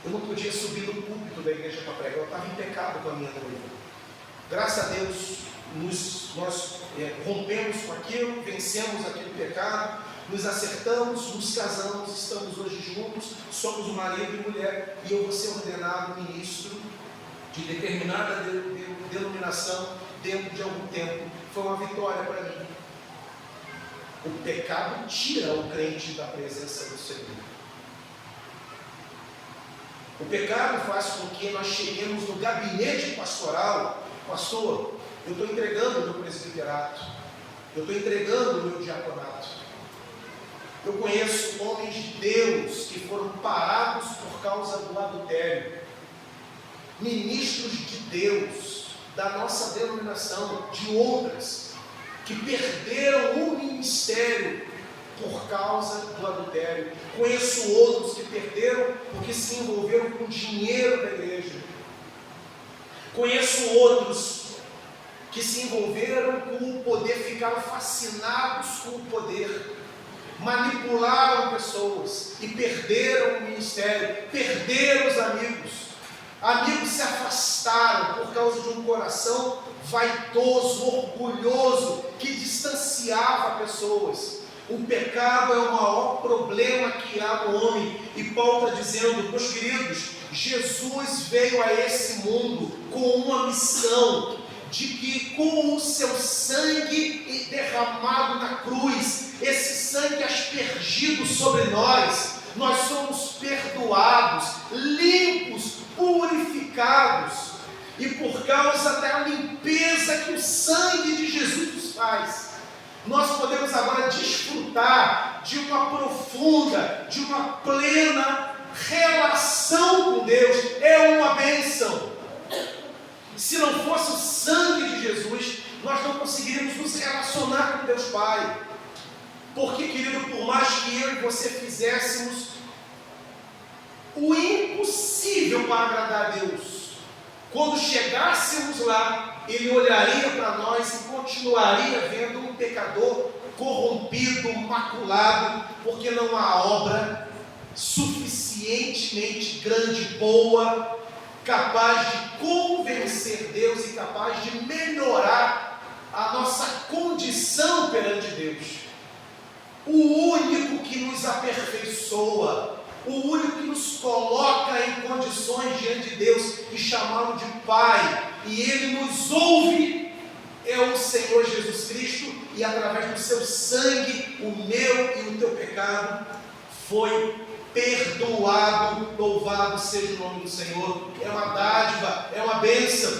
Eu não podia subir no púlpito da igreja para pregar. Eu estava em pecado com a minha noiva. Graças a Deus, nós rompemos com aquilo, vencemos aquele pecado, nos acertamos, nos casamos, estamos hoje juntos, somos um marido e mulher, e eu vou ser ordenado ministro de determinada denominação dentro de algum tempo. Foi uma vitória para mim. O pecado tira o crente da presença do Senhor. O pecado faz com que nós cheguemos no gabinete pastoral: pastor, eu estou entregando o meu presbiterato, eu estou entregando o meu diaconato. Eu conheço homens de Deus que foram parados por causa do adultério, ministros de Deus, da nossa denominação, de outras, que perderam o ministério por causa do adultério. Conheço outros que perderam porque se envolveram com o dinheiro da igreja. Conheço outros que se envolveram com o poder, ficaram fascinados com o poder, manipularam pessoas e perderam o ministério, perderam os amigos. Amigos se afastaram por causa de um coração vaidoso, orgulhoso, que distanciava pessoas. O pecado é o maior problema que há no homem. E Paulo está dizendo: meus queridos, Jesus veio a esse mundo com uma missão, de que com o seu sangue derramado na cruz, esse sangue aspergido sobre nós somos perdoados, limpos, purificados. E por causa da limpeza que o sangue de Jesus nos faz, nós podemos agora desfrutar de uma profunda, de uma plena relação com Deus. É uma bênção. Se não fosse o sangue de Jesus, nós não conseguiríamos nos relacionar com Deus Pai. Porque, querido, por mais que eu e você fizéssemos o impossível para agradar a Deus, quando chegássemos lá, Ele olharia para nós e continuaria vendo um pecador corrompido, maculado, porque não há obra suficientemente grande, boa, capaz de convencer Deus e capaz de melhorar a nossa condição perante Deus. O único que nos aperfeiçoa, o único que nos coloca em condições diante de Deus e chamá-lo de Pai, e Ele nos ouve, é o Senhor Jesus Cristo. E através do seu sangue, o meu e o teu pecado foi perdoado. Louvado seja o nome do Senhor. É uma dádiva, é uma bênção.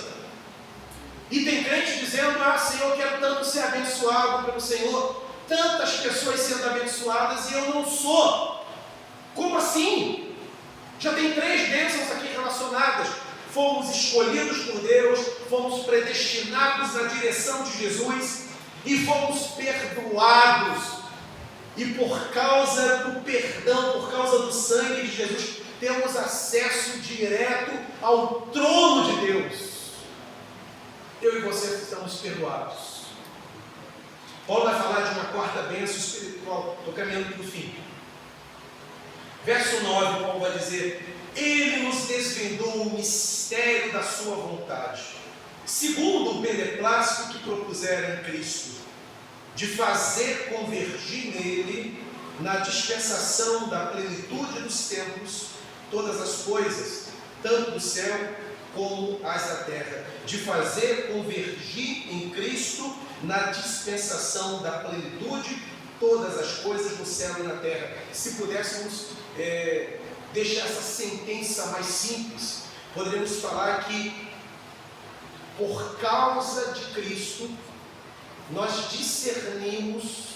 E tem crente dizendo: Senhor, eu quero tanto ser abençoado pelo Senhor, tantas pessoas sendo abençoadas e eu não sou. Como assim? Já tem 3 bênçãos aqui relacionadas. Fomos escolhidos por Deus, fomos predestinados na direção de Jesus e fomos perdoados. E por causa do perdão, por causa do sangue de Jesus, temos acesso direto ao trono de Deus. Eu e você estamos perdoados. Paulo vai falar de uma 4ª bênção espiritual. Estou caminhando para o fim. Verso 9, Paulo vai dizer: Ele nos desvendou o mistério da sua vontade, segundo o beneplácito que propuseram em Cristo, de fazer convergir nele, na dispensação da plenitude dos tempos, todas as coisas, tanto do céu como as da terra. De fazer convergir em Cristo, na dispensação da plenitude, todas as coisas no céu e na terra. Se pudéssemos deixar essa sentença mais simples, poderíamos falar que, por causa de Cristo, nós discernimos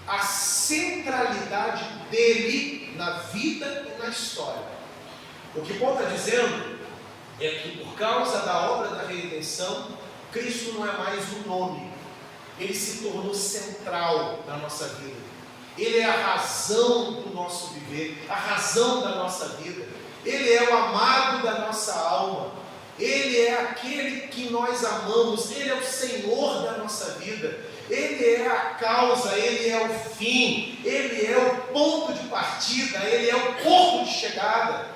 a centralidade dele na vida e na história. O que Paulo está dizendo é que por causa da obra da redenção, Cristo não é mais um nome, Ele se tornou central na nossa vida. Ele é a razão do nosso viver, a razão da nossa vida. Ele é o amado da nossa alma. Ele é aquele que nós amamos. Ele é o Senhor da nossa vida. Ele é a causa, Ele é o fim, Ele é o ponto de partida, Ele é o porto de chegada.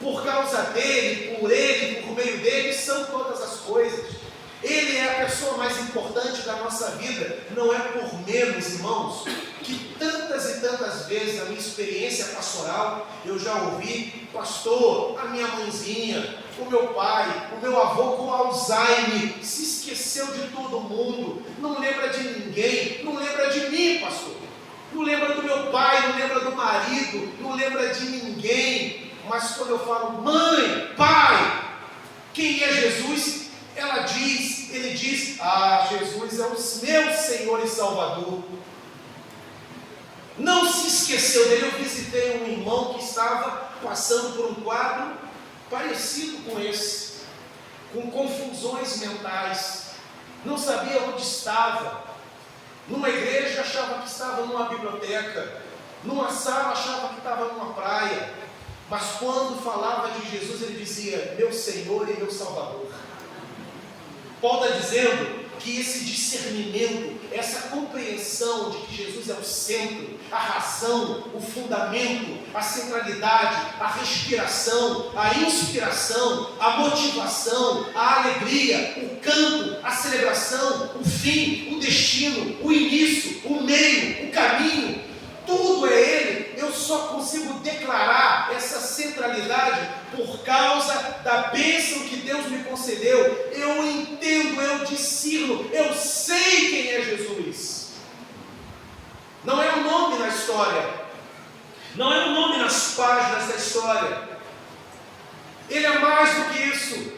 Por causa dEle, por Ele, por meio dEle, são todas as coisas. Ele é a pessoa mais importante da nossa vida. Não é por menos, irmãos, que tantas e tantas vezes na minha experiência pastoral eu já ouvi: pastor, a minha mãezinha, o meu pai, o meu avô com Alzheimer, se esqueceu de todo mundo, não lembra de ninguém, não lembra de mim, pastor, não lembra do meu pai, não lembra do marido, não lembra de ninguém. Mas quando eu falo: mãe, pai, quem é Jesus? Ele diz: ah, Jesus é o meu Senhor e Salvador. Não se esqueceu dele. Eu visitei um irmão que estava passando por um quadro parecido com esse, com confusões mentais, não sabia onde estava. Numa igreja achava que estava numa biblioteca, numa sala achava que estava numa praia, mas quando falava de Jesus ele dizia: meu Senhor e meu Salvador. Paulo está dizendo que esse discernimento, essa compreensão de que Jesus é o centro, a razão, o fundamento, a centralidade, a respiração, a inspiração, a motivação, a alegria, o canto, a celebração, o fim, o destino, o início, o meio, o caminho, tudo é Ele. Eu só consigo declarar essa centralidade por causa da bênção que Deus me concedeu. Eu entendo, eu discerno, eu sei quem é Jesus. Não é um nome na história, não é um nome nas páginas da história. Ele é mais do que isso.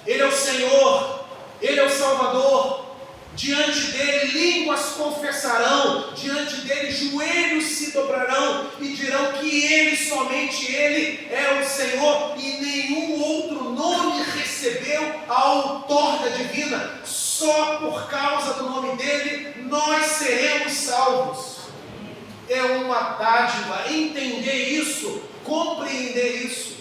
Ele é o Senhor, Ele é o Salvador. Diante dele línguas confessarão, diante dele joelhos se dobrarão e dirão que ele, somente ele é o Senhor, e nenhum outro nome recebeu a outorga divina. Só por causa do nome dele nós seremos salvos. É uma dádiva entender isso, compreender isso.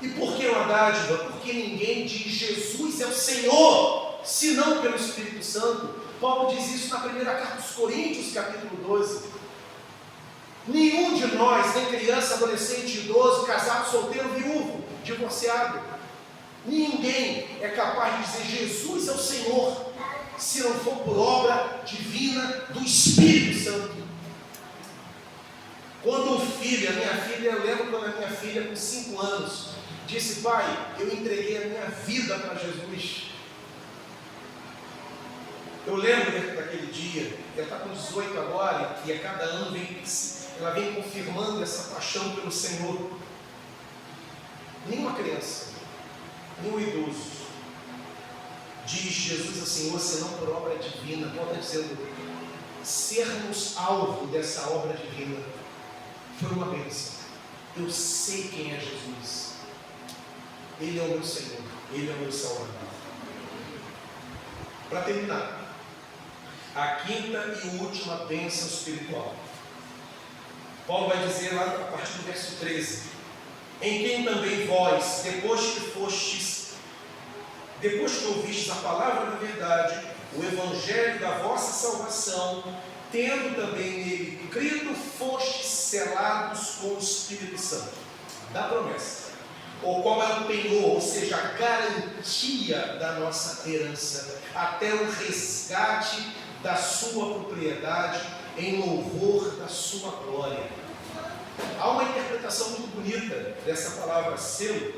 E por que uma dádiva? Porque ninguém diz Jesus é o Senhor senão pelo Espírito Santo. Paulo diz isso na primeira carta aos Coríntios, capítulo 12. Nenhum de nós, nem criança, adolescente, idoso, casado, solteiro, viúvo, divorciado, ninguém é capaz de dizer Jesus é o Senhor, se não for por obra divina do Espírito Santo. Quando o filho, a minha filha, eu lembro quando a minha filha, com 5 anos, disse: pai, eu entreguei a minha vida para Jesus. Eu lembro daquele dia. Ela está com 18 agora, e a cada ano ela vem confirmando essa paixão pelo Senhor. Nenhuma criança, nenhum idoso diz Jesus é o Senhor senão por obra divina. Paulo está dizendo: sermos alvo dessa obra divina foi uma bênção. Eu sei quem é Jesus. Ele é o meu Senhor, Ele é o meu Salvador. Para terminar, a quinta e última bênção espiritual. Paulo vai dizer lá a partir do verso 13: em quem também vós, depois que ouvistes a palavra da verdade, o evangelho da vossa salvação, tendo também nele crido, fostes selados com o Espírito Santo da promessa, o qual é o penhor, ou seja, a garantia da nossa herança, até o resgate da sua propriedade, em louvor da sua glória. Há uma interpretação muito bonita dessa palavra selo,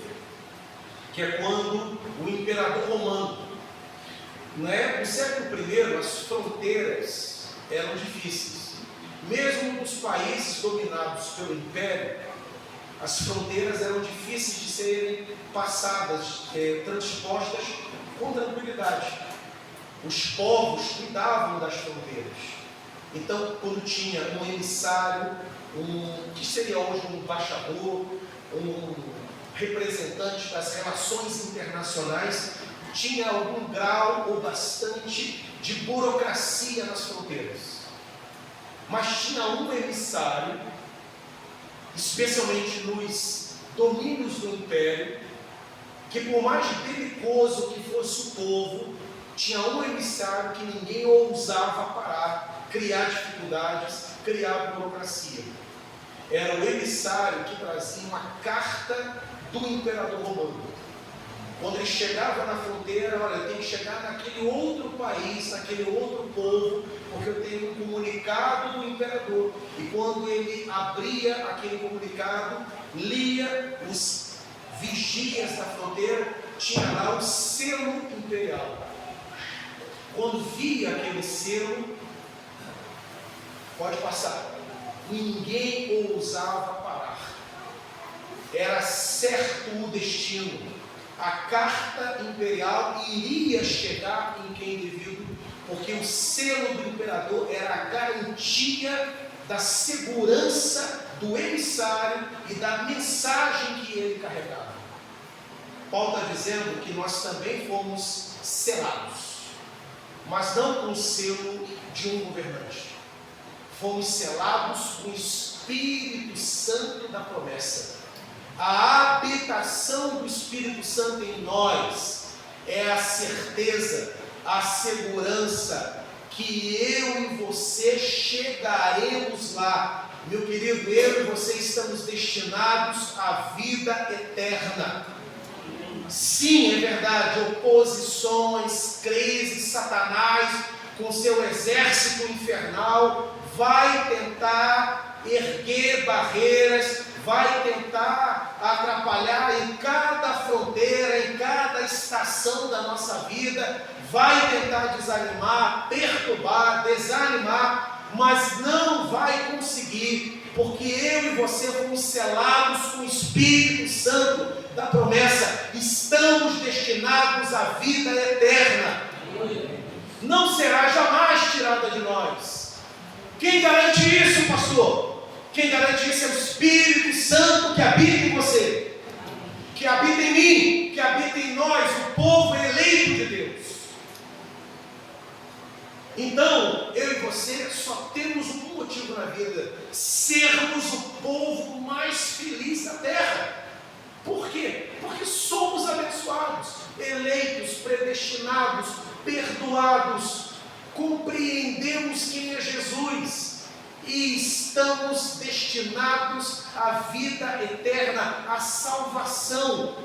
que é quando o imperador romano, no século I, as fronteiras eram difíceis. Mesmo nos países dominados pelo império, as fronteiras eram difíceis de serem passadas, transpostas com tranquilidade. Os povos cuidavam das fronteiras. Então, quando tinha um emissário, que seria hoje um embaixador, um representante das relações internacionais, tinha algum grau ou bastante de burocracia nas fronteiras. Mas tinha um emissário, especialmente nos domínios do império, que por mais belicoso que fosse o povo, tinha um emissário que ninguém ousava parar, criar dificuldades, criar burocracia. Era o emissário que trazia uma carta do imperador romano. Quando ele chegava na fronteira, olha, eu tenho que chegar naquele outro país, naquele outro povo, porque eu tenho um comunicado do imperador. E quando ele abria aquele comunicado, lia os vigias da fronteira, tinha lá o selo imperial. Quando via aquele selo, pode passar, ninguém ousava parar. Era certo o destino. A carta imperial iria chegar em quem devido, porque o selo do imperador era a garantia da segurança do emissário e da mensagem que ele carregava. Paulo está dizendo que nós também fomos selados, mas não com o selo de um governante. Fomos selados com o Espírito Santo da promessa. A habitação do Espírito Santo em nós é a certeza, a segurança que eu e você chegaremos lá. Meu querido, eu e você estamos destinados à vida eterna. Sim, é verdade, oposições, crises, Satanás com seu exército infernal vai tentar erguer barreiras, vai tentar atrapalhar em cada fronteira, em cada estação da nossa vida, vai tentar desanimar, perturbar, desanimar, mas não vai conseguir, porque eu e você fomos selados com o Espírito Santo da promessa, estamos destinados à vida eterna, não será jamais tirada de nós. Quem garante isso, pastor? Quem garante isso é o Espírito Santo que habita em você, que habita em mim, que habita em nós, o povo eleito de Deus. Então, eu e você só temos um motivo na vida: sermos o povo mais feliz da terra. Por quê? Porque somos abençoados, eleitos, predestinados, perdoados, compreendemos quem é Jesus e estamos destinados à vida eterna, à salvação.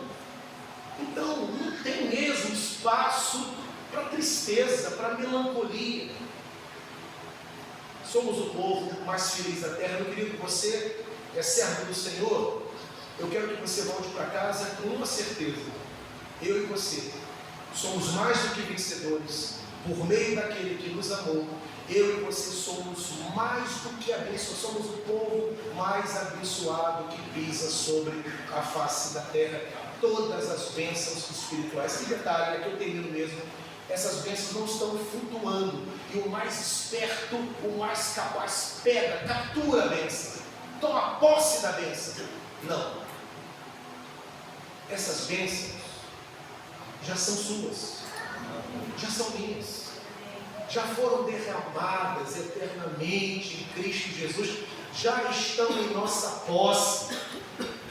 Então, não tem mesmo espaço para tristeza, para melancolia. Somos o povo mais feliz da terra. Meu querido, você é servo do Senhor. Eu quero que você volte para casa com uma certeza: eu e você somos mais do que vencedores por meio daquele que nos amou. Eu e você somos mais do que abençoados, somos o povo mais abençoado que pisa sobre a face da terra. Todas as bênçãos espirituais. Que detalhe, aqui eu termino mesmo. Essas bênçãos não estão flutuando, e o mais esperto, o mais capaz, pega, captura a bênção, toma posse da bênção. Não. Essas bênçãos já são suas, já são minhas, já foram derramadas eternamente em Cristo Jesus, já estão em nossa posse,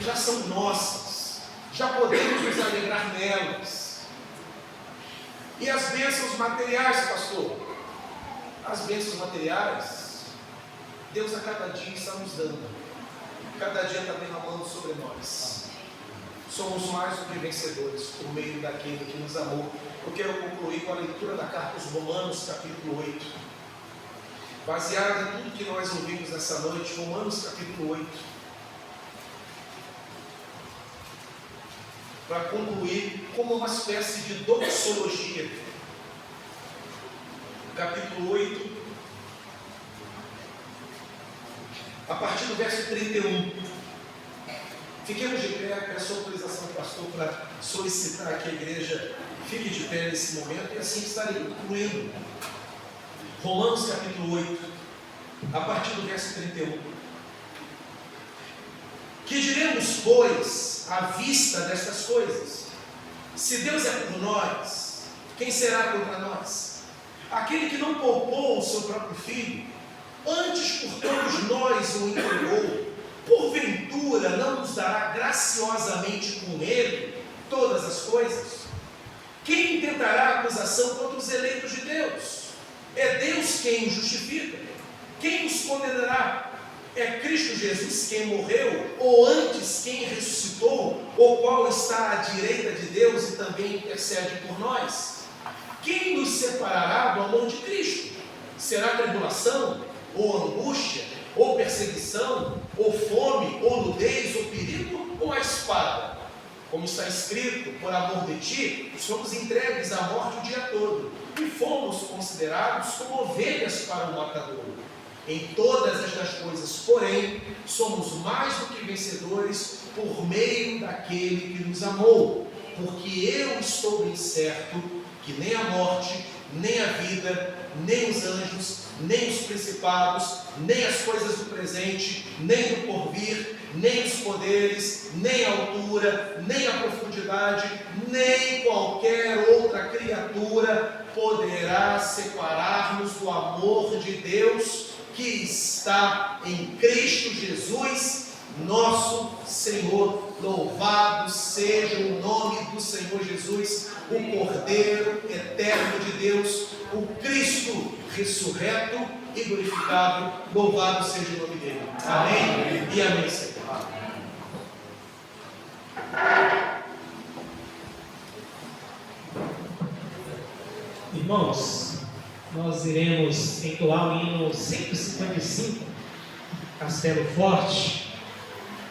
já são nossas, já podemos nos alegrar nelas. E as bênçãos materiais, pastor? As bênçãos materiais, Deus a cada dia está nos dando, cada dia está derramando sobre nós. Somos mais do que vencedores por meio daquele que nos amou. Eu quero concluir com a leitura da carta aos Romanos, capítulo 8. Baseado em tudo que nós ouvimos nessa noite, Romanos, capítulo 8. Para concluir, como uma espécie de doxologia. Capítulo 8, a partir do verso 31. Fiquemos de pé, peço autorização do pastor para solicitar que a igreja fique de pé nesse momento, e assim estarei concluindo. Romanos capítulo 8, a partir do verso 31. Que diremos, pois, nós à vista destas coisas? Se Deus é por nós, quem será contra nós? Aquele que não poupou o seu próprio filho, antes por todos nós o entregou, porventura não nos dará graciosamente com ele todas as coisas? Quem intentará acusação contra os eleitos de Deus? É Deus quem os justifica. Quem os condenará? É Cristo Jesus quem morreu, ou antes quem ressuscitou, o qual está à direita de Deus e também intercede por nós? Quem nos separará do amor de Cristo? Será tribulação, ou angústia, ou perseguição, ou fome, ou nudez, ou perigo, ou a espada? Como está escrito, por amor de ti, somos entregues à morte o dia todo, e fomos considerados como ovelhas para o matadouro. Em todas estas coisas, porém, somos mais do que vencedores por meio daquele que nos amou, porque eu estou bem certo que nem a morte, nem a vida, nem os anjos, nem os principados, nem as coisas do presente, nem do porvir, nem os poderes, nem a altura, nem a profundidade, nem qualquer outra criatura poderá separar-nos do amor de Deus que está em Cristo Jesus, nosso Senhor. Louvado seja o nome do Senhor Jesus, o Cordeiro eterno de Deus, o Cristo ressurreto e glorificado. Louvado seja o nome dele. Amém e amém, Senhor. Irmãos, nós iremos entoar o hino 155, Castelo Forte.